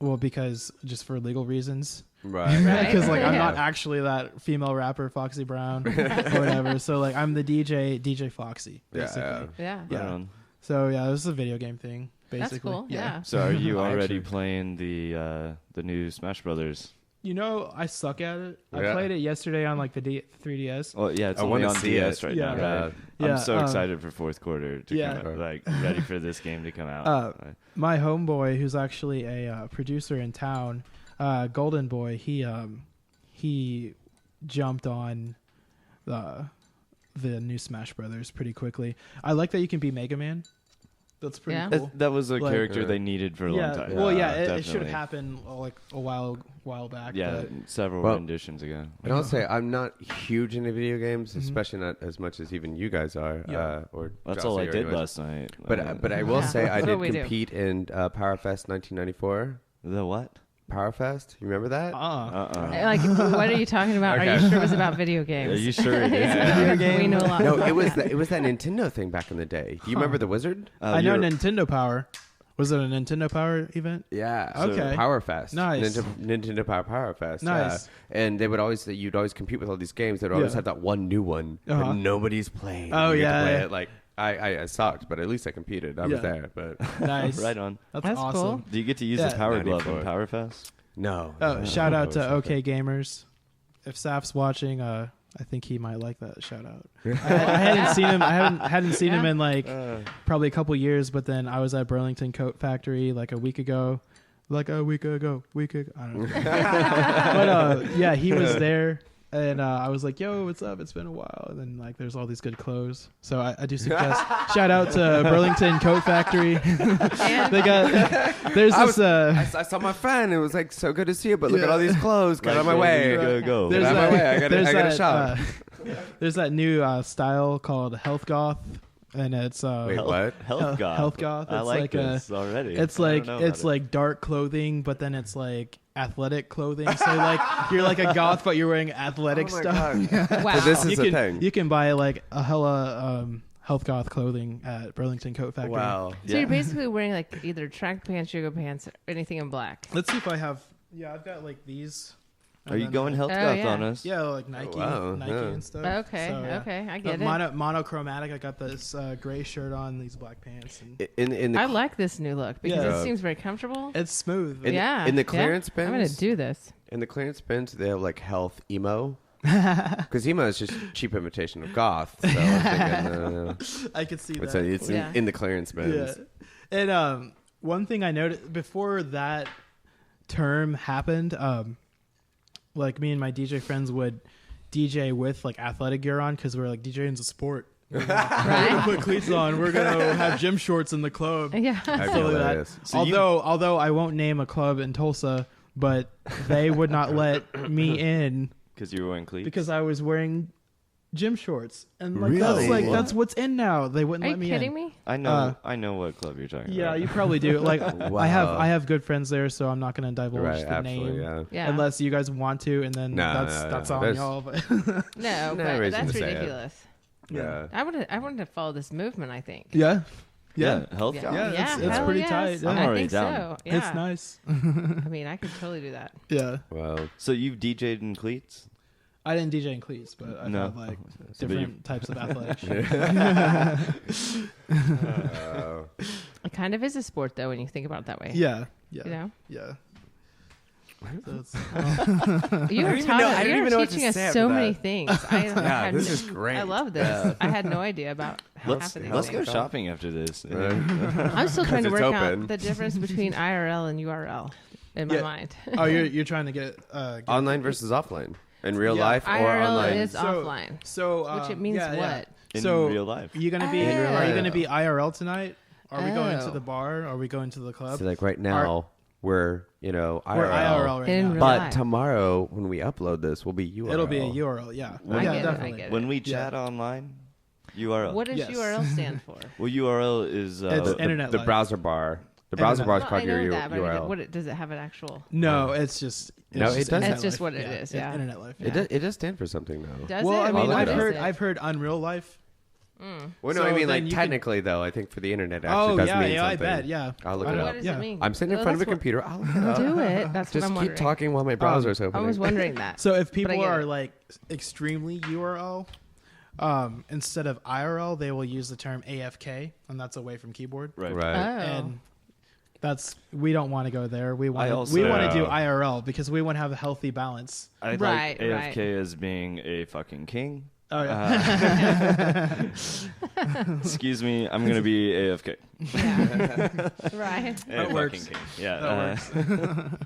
Well, because just for legal reasons. Right. Right. Because like I'm Yeah. not actually that female rapper Foxy Brown or whatever. So like I'm the DJ Foxy, basically. Yeah. Yeah. Yeah. Right on. So yeah, this is a video game thing, That's basically. cool. Yeah. So are you I already actually- playing the new Smash Brothers? You know, I suck at it. I Yeah. played it yesterday on like the 3DS. Well, yeah, it's I only wanna on see DS it. right Yeah. now. Yeah. Right? Yeah, I'm so excited for fourth quarter to yeah. come out. Like ready for this game to come out. My homeboy, who's actually a producer in town, Golden Boy, he jumped on the new Smash Brothers pretty quickly. I like that you can be Mega Man. That's pretty Yeah. cool. That was a Like- character they needed for a long time. Well, yeah, it should definitely. have happened like a while back. Yeah, but several Well, renditions ago. And I'll say I'm not huge into video games, Mhm. especially not as much as even you guys are. Yeah. Or That's Jossie all I or did anyways. last night. But I will Yeah. say I That's did what we do. compete in Powerfest 1994. The what? Powerfest, you remember that? Like, what are you talking about? Are Okay. you sure it was about video games? Are you sure it is? Yeah. We know a lot. No, it was that Nintendo thing back in the day. Do you remember the Wizard? I know Nintendo Power. Was it a Nintendo Power event? Yeah. Okay. Powerfest. Nice. Nintendo Powerfest. Nice. And they would always you'd always compete with all these games. They'd always Yeah. have that one new one Uh-huh. that nobody's playing. Oh, You get to yeah, play yeah. it. Like I sucked, but at least I competed. I was Yeah. there, but Nice. Right on. That's That's awesome. cool. Do you get to use Yeah. the Power Glove 94. in Powerfest? no. Oh, shout out to That was OK Gamers. If Saf's watching, I think he might like that shout out. I hadn't seen him. I hadn't seen him Yeah. in like probably a couple years. But then I was at Burlington Coat Factory like a week ago. I don't know. But yeah, he was there, and I was like, "Yo, what's up? It's been a while." And then like, there's all these good clothes. So I do suggest shout out to Burlington Coat Factory. They got there's I this. I saw my friend. It was like so good to see you, but look at all these clothes. Get on my way. Go. Get out of my way. I gotta shop. There's that new style called health goth, and it's Wait, what? Health goth. health goth. I It's like like this already. it's I like don't know it's about like dark clothing, but then it's like athletic clothing. So like you're like a goth, but you're wearing athletic Oh my stuff. God. Wow. So this is you the can thing. you can buy like a hella health goth clothing at Burlington Coat Factory. Wow. So you're basically wearing like either track pants, yoga pants, or anything in black. Let's see if I have. Yeah, I've got like these. Are you going health Oh, goth yeah. on us? Yeah, like Nike, wow, Nike yeah. and stuff. Okay, So, yeah. okay, I get it. Monochromatic. I got this gray shirt on, these black pants, and In the I like this new look because Yeah. it seems very comfortable. it's smooth. Yeah. in the yeah. clearance I'm gonna bins? do this. in the clearance bins, they have like health emo. Because emo is just cheap imitation of goth. So I'm thinking, I could see it's, that. it's Yeah. in the clearance bins. Yeah. And one thing I noticed before that term happened, like me and my DJ friends would DJ with like athletic gear on because we're like DJing's a sport. We're gonna put cleats on. We're gonna have gym shorts in the club. Yeah. That'd be Stuff like that. hilarious. So although I won't name a club in Tulsa, but they would not let me in Because you were wearing cleats? because I was wearing gym shorts, and like Really? that's what's in now. They wouldn't Are let you me kidding in. me? I know what club you're talking Yeah, about. you probably do. Like Wow. I have good friends there, so I'm not going to divulge Right, the absolutely, name yeah. Yeah. unless you guys want to, and then No, that's no. on There's- y'all. But No, No but reason that's to say it. ridiculous. Yeah. I wanted to follow this movement. I think. yeah, Health Yeah, goth. Yeah, it's hell pretty yes. tight, yeah. I'm I already think down. so. Yeah. it's nice. I mean, I could totally do that. Yeah, Well, So you've DJ'd in cleats? I didn't DJ in cleats, but I've No. had like So different types of athletic shit. It kind of is a sport, though, when you think about it that way. Yeah, You yeah, know, yeah. So it's, you were teaching us so many things. yeah, this is great. I love this. I had no idea about half of these Let's go things. shopping after this. I'm still trying to Because work it's out open. the difference between IRL and URL in my Yeah. mind. oh, you're trying to get online versus offline. In real Yeah. life or IRL online. is So- offline, So which it means yeah, yeah. what? In So real life. Are you gonna be? In real Are you life. gonna be IRL tonight? Are we going to Oh. the bar? Are we going to the club? So like right now, we're IRL. We're IRL right In now. real But life. tomorrow when we upload this, will be URL. It'll be a URL. Yeah, I yeah, get it, I definitely. get it. When we chat online, URL. What does Yes. URL stand for? Well, URL is It's the, internet the life. browser bar. The Internet browser bar is Well, called I know your that, but URL. does it have an actual? No, it's just No, it doesn't. internet It's just life. what it is, it's yeah. internet life. Yeah. It does stand for something though. Does Well, it? I mean, I'll look I've it up. heard Unreal Life. Well, no, So I mean then like you can- technically though. I think for the internet, it actually Oh does yeah, mean yeah, I something. bet. Yeah, I'll look it What up. does Yeah. it mean? I'm sitting in No, front of a that's what- computer. I'll look it up. Do it. That's Just what I'm keep wondering. talking while my browser's I opening. was wondering that. So if I people get are it. like extremely URL, instead of IRL, they will use the term AFK, and that's away from keyboard. right. Oh. And we don't want to go there. We want also- to do IRL because we want to have a healthy balance. I like Right, AFK as being a fucking king. Oh yeah. Excuse me, I'm gonna be AFK. Yeah. Right. A That fucking works. king. Yeah. That works.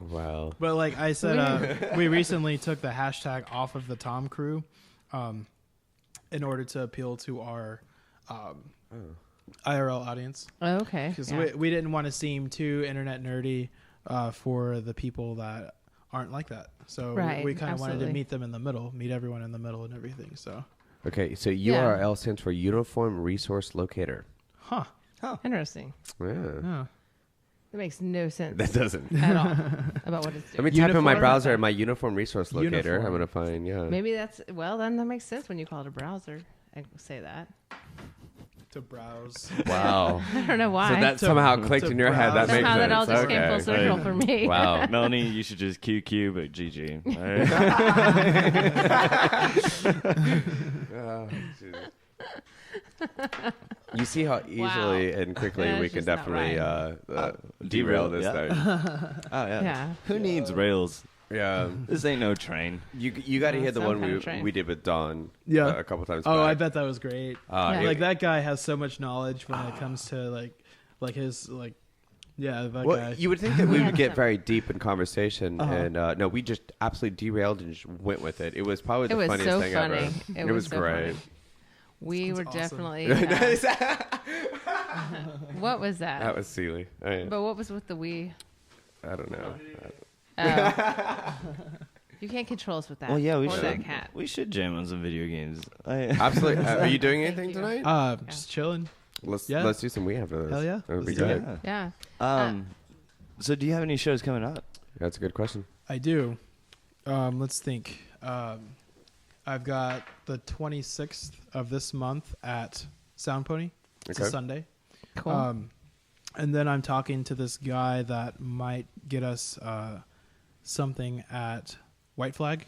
Wow. But like I said, we recently took the hashtag off of the Tom crew, in order to appeal to our IRL audience. Oh, okay. Because Yeah. we didn't want to seem too internet nerdy for the people that aren't like that. So Right, we kind of wanted to absolutely. meet them in the middle, meet everyone in the middle and everything. So, Okay, so Yeah. URL stands for Uniform Resource Locator. huh. Interesting. Yeah. Yeah. That makes no sense That doesn't. at all about what it's Let me doing. type in my Uniform. browser my Uniform Resource Locator. Uniform. I'm going to find, yeah. Maybe that's then that makes sense when you call it a browser. I say that. To browse. Wow. I don't know why. So that somehow clicked to in your head. That browse. makes Somehow sense. that all just okay. came full circle Right. for me. Wow. Melanie, you should just QQ, but GG. Oh, Jesus. You see how easily and quickly That's we can just not definitely derail this yeah. thing. Oh, yeah. Yeah. Who needs rails? Yeah. This ain't no train. You got to Yeah, hear the some one kind of train. we did with Don Yeah. a couple times Oh, back. I bet that was great. Yeah. Like that guy has so much knowledge when it comes to like his like, yeah, that Well, guy. you would think that we Yeah. would get very deep in conversation, Uh-huh. and no, we just absolutely derailed and just went with it. It was probably the It was funniest so thing funny. ever. It was so great. funny. We That's were awesome. definitely. What was that? That was silly. But what was with the we? I don't know. Oh. You can't control us with that. Well, yeah, we or should. that cat. We should jam on some video games. Absolutely. Are you doing Thank anything you. tonight? Just chilling. Let's Yeah. let's do some We after this. Hell yeah. That would be Let's do great. it. Yeah. So do you have any shows coming up? That's a good question. I do. Let's think. I've got the 26th of this month at Sound Pony. It's a Okay. Sunday. Cool. And then I'm talking to this guy that might get us something at White Flag.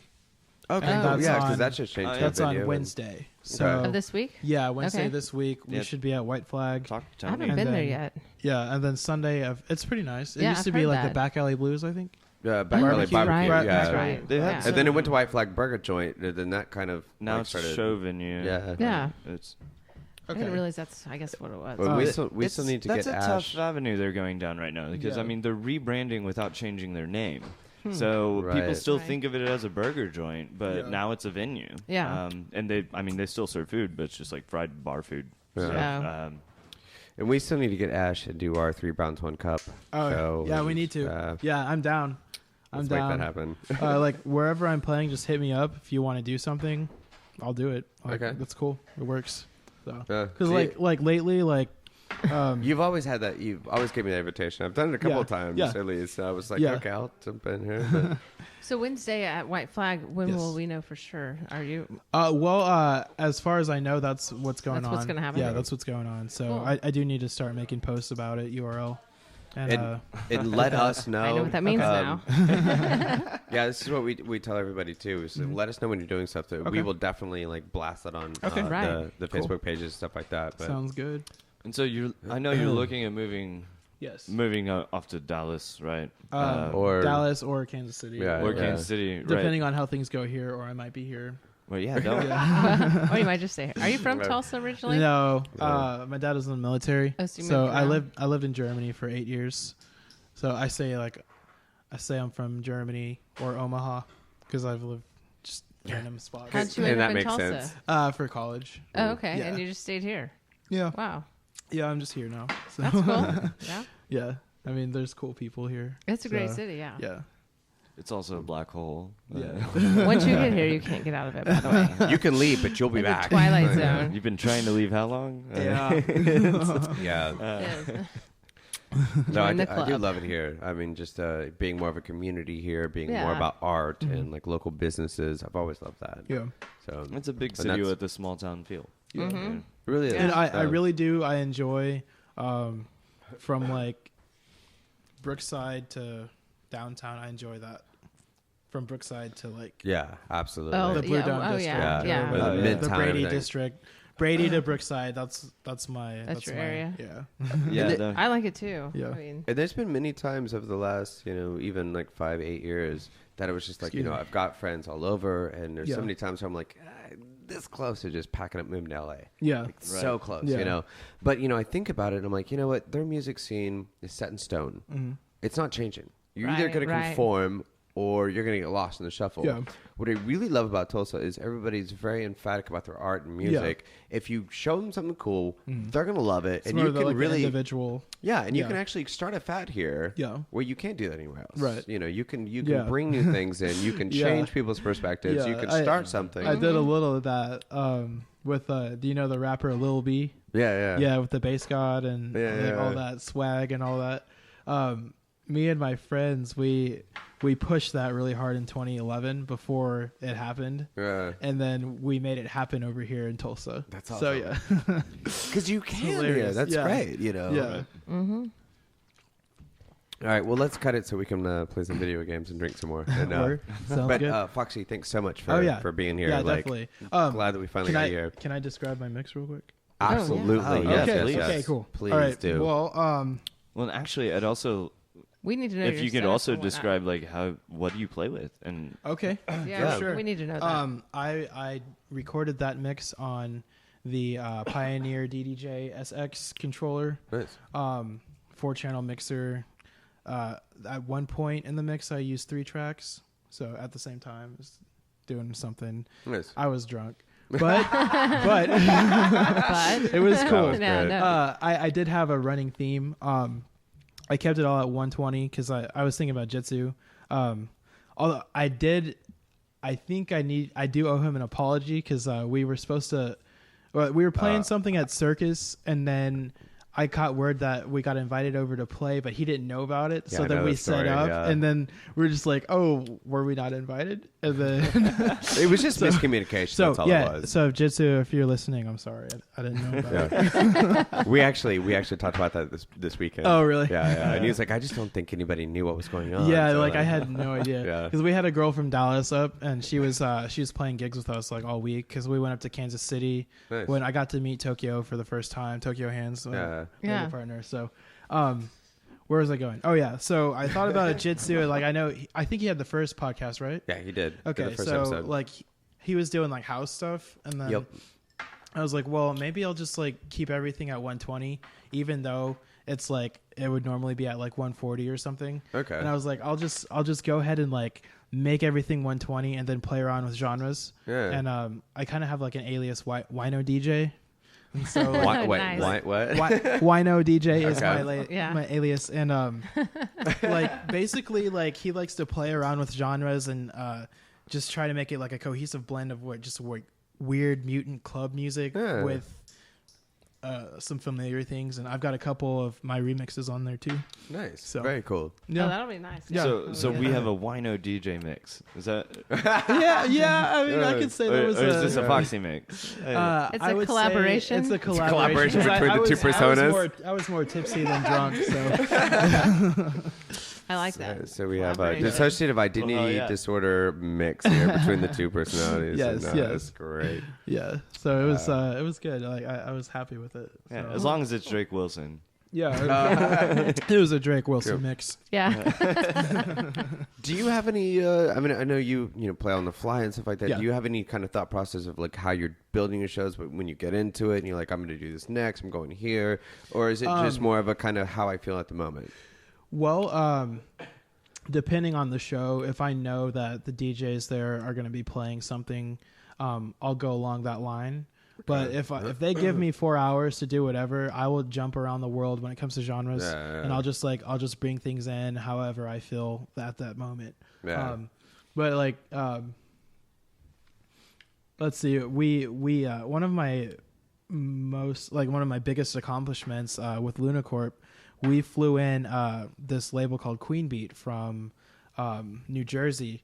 Okay. And that's yeah, because on- that should change. Oh, to yeah. a That's on video and- Wednesday. So of this week? yeah, Wednesday Okay. this week we Yep. should be at White Flag. Talk to I haven't Tony. And been there then- yet. Yeah, and then Sunday it's pretty nice. It Yeah, used I've to be heard like that. the Back Alley Blues, I think. Back Barbecue, Alley Barbecue. right, Yeah. that's right. They had Yeah. And then it went to White Flag Burger Joint, and then that kind of Now like, it's started. show venue. Yeah. Yeah. It's I didn't realize that's, I guess, what it was. Well, we Oh. still need to that's get a Ash. tough avenue they're going down right now because Yeah. I mean they're rebranding without changing their name. So people Right. still Right. think of it as a burger joint, but Yeah. now it's a venue. Yeah. And they still serve food, but it's just like fried bar food. Yeah. Oh. And we still need to get Ash and do our 3 Browns 1 Cup. Oh show. yeah, we need to. Yeah, I'm down. I'm Let's down. make that happen. Like wherever I'm playing, just hit me up if you want to do something. I'll do it. Like, Okay. that's cool. It works. So Yeah. because See, like lately, like you've always had that. You've always given me the invitation. I've done it a couple Yeah. of times Yeah. at least. So I was like, Yeah. okay, I'll jump in here. But So Wednesday at White Flag, when Yes. will we know for sure? Are you? as far as I know, that's what's going on. That's what's gonna happen? Yeah, that's what's going on. So Cool. I do need to start making posts about it. URL. And, and let us know. I know what that means now. Yeah, this is what we tell everybody too. Is let us know when you're doing stuff. That we Okay. will definitely like blast it on Okay. Right. the Cool. Facebook pages and stuff like that. But sounds good. And so I know you're looking at moving Yes. off to Dallas, right? or Dallas or Kansas City. Yeah, or yeah. Kansas City, right? Depending on how things go here, or I might be here. Well, yeah, don't. Or you might just say, "Are you from Right. Tulsa originally?" No, No. my dad was in the military, Oh, so you so moved I around. lived in Germany for 8 years. So I say I'm from Germany or Omaha because I've lived just random spots How'd you And end that up in makes Tulsa? sense. for college. Oh, okay. Yeah. And you just stayed here. Yeah, Wow, yeah, I'm just here now. So that's cool. Yeah, yeah, I mean, there's cool people here. it's a great So, city. Yeah. Yeah, It's also a black hole. yeah. Once you get here, you can't get out of it. By the way, You can leave, but you'll be Like the back. Twilight Zone. You've been trying to leave how long? yeah. Yeah. Yes. No, I Join the do club. love it here. I mean, just being more of a community here, being more Yeah. about art and like local businesses. I've always loved that. Yeah. So It's a big And city that's- with a small town feel. Mhm. it really is. Yeah. And I So- really do. I enjoy from like Brookside to downtown. I enjoy that. From Brookside to like Yeah, absolutely. Oh, the Blue yeah. Dome Oh, district. yeah. Yeah. or Or the, the the Midtown Brady everything. district. Brady to Brookside. That's my. That's your my, area? Yeah. Yeah, And the- I like it too. Yeah. I mean, And there's been many times over the last, even like 5-8 years that it was just like, Excuse me. I've got friends all over, and there's Yeah. so many times where I'm like, this close to just packing up moving to LA. Yeah. Like, so close, Yeah. But, I think about it, and I'm like, you know what? Their music scene is set in stone. Mhm. It's not changing. You're Right, either going to right. conform or you're going to get lost in the shuffle. Yeah. What I really love about Tulsa is everybody's very emphatic about their art and music. If you show them something cool, they're going to love it. It's and more you of the, can like, really individual. Yeah, and you can actually start a fad here where you can't do that anywhere else. Right. You know, you can bring new things in. You can change people's perspectives. You can start something. I did a little of that with, do you know the rapper Lil B? Yeah. Yeah, with the bass god and like, all that swag and all that. Me and my friends, we pushed that really hard in 2011 before it happened. Yeah. And then we made it happen over here in Tulsa. That's awesome. So, yeah. Because you can. Yeah, that's great, you know. Yeah. Mm-hmm. All right, well, let's cut it so we can play some video games and drink some more. And, Sounds but good. Foxy, thanks so much for being here. Yeah, like, definitely. Glad that we finally got you here. Can I describe my mix real quick? Absolutely. Oh, Yes, okay, yes, okay, yes. cool. Please all right, do. Well, actually, I'd also... We need to know if your you could setup also and whatnot. describe like what do you play with and okay. Yeah, sure. We need to know that. I recorded that mix on the Pioneer DDJ SX controller. Nice. 4-channel mixer. At one point in the mix, I used 3 tracks. So at the same time, I was doing something. Nice. I was drunk. But But it was cool. was No, good. no. I did have a running theme. I kept it all at 120 because I was thinking about Jitsu. Although I do owe him an apology because we were playing something at Circus, and then I caught word that we got invited over to play, but he didn't know about it. Yeah, So I then know we the story, set up, yeah. and then we were just like, "Oh, were we not invited?" And then It was just miscommunication. That's all it was. So Jitsu, if you're listening, I'm sorry, I didn't know about it. we actually talked about that this weekend. Oh, really? Yeah. And he was like, I just don't think anybody knew what was going on. Yeah, So, like I had no idea. Yeah. Because we had a girl from Dallas up, and she was playing gigs with us like all week because we went up to Kansas City Nice. when I got to meet Tokyo for the first time. Tokyo Hands, Yeah. Yeah. partner. So, where was I going? Oh yeah, so I thought about a Jitsu. Like I think he had the first podcast, right? Yeah, he did. Okay, The first so episode. like he was doing like house stuff, and then Yep. I was like, well, maybe I'll just like keep everything at 120, even though it's like it would normally be at like 140 or something. Okay. And I was like, I'll just go ahead and like make everything 120 and then play around with genres. Yeah. And I kind of have like an alias Wino DJ. And so like, Nice. What? Wino DJ is Okay. my alias, and like basically like he likes to play around with genres and just try to make it like a cohesive blend of weird mutant club music with some familiar things, and I've got a couple of my remixes on there too. Nice. So- Very cool. Yeah, Oh, that'll be nice. Yeah. so we have a Wino DJ mix. Is that yeah. I mean, I could say that was or is this a Foxy mix? It's I a would say collaboration? It's a collaboration collaboration between the two personas. I was more tipsy than drunk, so I like that. So we have a Collaboration. dissociative identity disorder mix here between the two personalities. Yes, and, yes. That's great. yeah. So it was good. Like I was happy with it. Yeah, So. as long as it's Drake Wilson. Yeah, it was a Drake Wilson mix. Yeah. Do you have any? I mean, I know you play on the fly and stuff like that. Yeah. Do you have any kind of thought process of like how you're building your shows? But when you get into it and you're like, I'm going to do this next, I'm going here, or is it just more of a kind of how I feel at the moment? Well, depending on the show, if I know that the DJs there are going to be playing something, I'll go along that line. But if they give me 4 hours to do whatever, I will jump around the world when it comes to genres, and I'll just bring things in however I feel at that moment. Yeah. But like, let's see, we one of my biggest accomplishments with Lunacorp, we flew in this label called Queen Beat from New Jersey.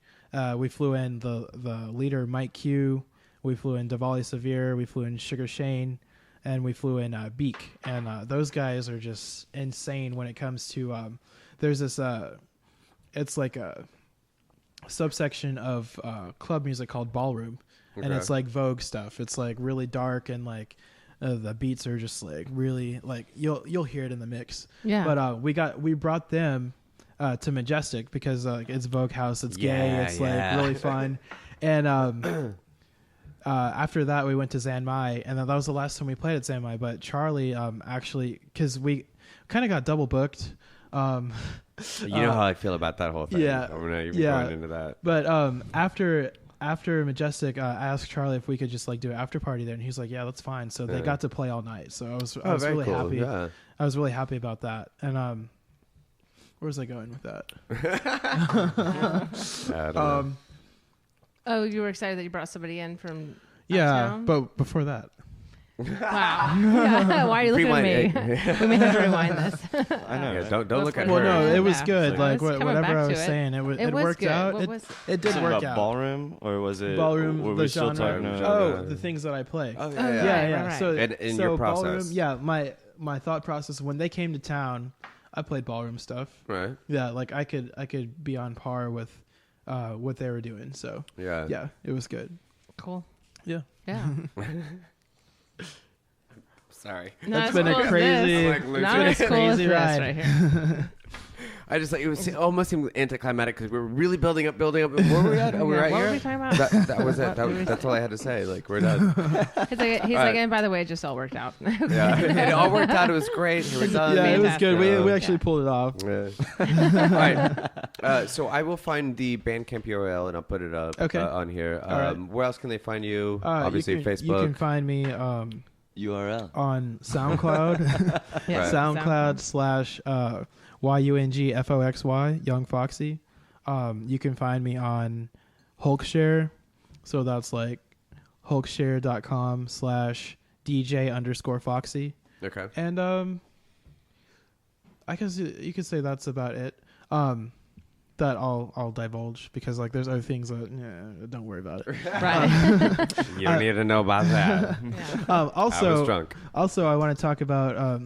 We flew in the leader Mike Q. We flew in Diwali Severe, we flew in Sugar Shane, and we flew in Beak. And those guys are just insane when it comes to there's this it's like a subsection of club music called ballroom. Okay. And it's like Vogue stuff. It's like really dark, and like the beats are just like really like you'll hear it in the mix. Yeah. But we brought them to Majestic because it's Vogue House, it's gay, it's like really fun. And after that, we went to Zanmai, and that was the last time we played at Zanmai. But Charlie actually, because we kind of got double booked, You know how I feel about that whole thing. Yeah. I'm not even Yeah. going into that. But after Majestic, I asked Charlie if we could just like do an after party there, and he's like, "Yeah, that's fine." So they Yeah. got to play all night. So I was Very really cool. happy. Yeah. I was really happy about that. And where was I going with that? I don't know. Oh, you were excited that you brought somebody in from Yeah, uptown? but before that, Wow. Yeah. Why are you looking at me? We may have to rewind this. I know. Yeah, don't look at Well, her. well, no, it was Yeah. good. I Like was coming whatever back I to was it. saying, it was worked good. out. What was It did Something work about out. ballroom, or was it Ballroom, Were the we still genre. talking about? Oh, the things that I play. Oh, yeah, yeah. right, yeah. right. So In so your ballroom, process. yeah. My thought process when they came to town, I played ballroom stuff. Right. Yeah, like I could be on par with what they were doing. So Yeah. yeah, it was good. cool? Yeah. Yeah. Sorry. Not That's as been a cool as crazy- this. Like losing Not it. as cool as Crazy this ride. right here. I just like it was almost seemed anticlimactic because we were really building up. Where were we at? Oh, we're Yeah, right what here. were we talking about? That was it. What were we That's all I had to say. Like we're done. He's like, right. and by the way, it just all worked out. Yeah, it all worked out. It was great. Here we're done. Yeah, it was Fantastic. good. We Yeah. actually pulled it off. Yeah. All right. So I will find the Bandcamp URL and I'll put it up Okay. on here. All right. Where else can they find you? Obviously, you can, Facebook. You can find me URL. on SoundCloud. Yeah. Right. SoundCloud / YUNGFOXY, Young Foxy. You can find me on Hulkshare. So that's like hulkshare.com / DJ_Foxy. Okay. And I guess you could say that's about it. That I'll divulge because like there's other things that don't worry about it. Right. You don't need to know about that. Yeah. I was Also, drunk. I want to talk about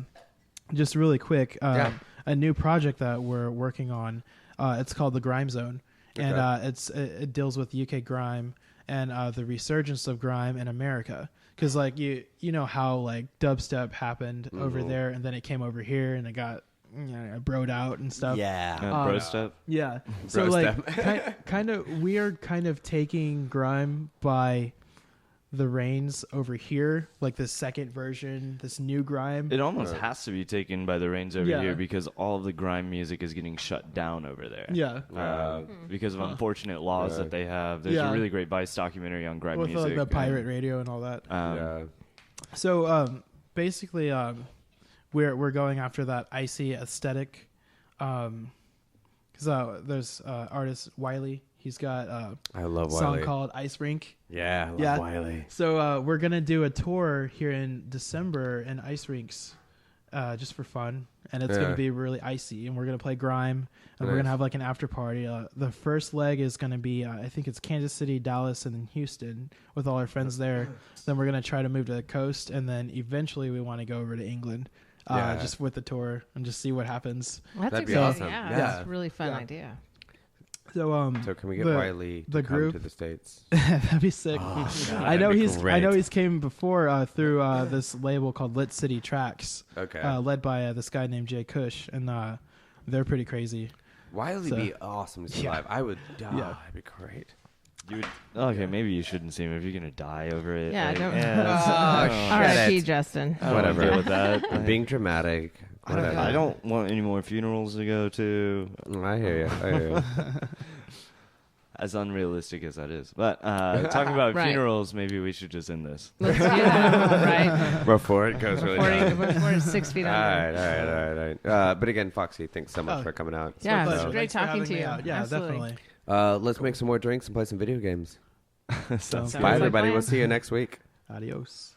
just really quick Yeah. a new project that we're working on. It's called the Grime Zone, and Okay. it deals with UK grime and the resurgence of grime in America. Because like you know how like dubstep happened over there, and then it came over here, and it got broed out and stuff. Yeah. Bro stuff. Yeah. So Bro like kind of we are kind of taking grime by the reins over here, like the second version, this new grime. It almost Right. has to be taken by the reins over Yeah. here because all of the grime music is getting shut down over there. Yeah. Because of unfortunate laws Right. that they have. There's Yeah. a really great Vice documentary on grime With music. like the pirate radio and all that. and, Yeah. So basically we're going after that icy aesthetic. Because there's artist Wiley. He's got I love a song Wiley. called Ice Rink. Yeah, I love Yeah. Wiley. So we're gonna do a tour here in December in ice rinks, just for fun, and it's Yeah. gonna be really icy. And we're gonna play grime, and we're Nice. gonna have like an after party. The first leg is gonna be I think it's Kansas City, Dallas, and then Houston with all our friends there. Then we're gonna try to move to the coast, and then eventually we want to go over to England, Yeah. just with the tour and just see what happens. That's That'd be exciting. awesome. Yeah, Yeah. that's a really fun Yeah. idea. So So can we get the- Wiley to the come group- to the States? that'd be sick. God, I know that'd be I great. know he's came before through this label called Lit City Tracks. Okay. Led by this guy named Jay Cush, and they're pretty crazy. Wiley so- be awesome to see Yeah. live. I would. Yeah. Yeah. That'd be great. You would, okay, maybe you shouldn't see him if you're gonna die over it. Yeah, like, don't- that's- Oh, I don't- R.I.P. it. Justin. I don't Whatever. deal with that. I'm being dramatic. Whatever. I don't want any more funerals to go to. I hear you. I hear you. As unrealistic as that is, but talking about Right. funerals, maybe we should just end this. Let's do that, right? Before it goes really down. Before it's 6 feet All under. right. But again, Foxy, thanks so much Oh. for coming out. It's my Yeah, pleasure. it's great Thanks for talking having to me you. out. Yeah, Absolutely. definitely. Let's make some more drinks and play some video games. Sounds Sounds Bye, like everybody. plan. We'll see you next week. Adios.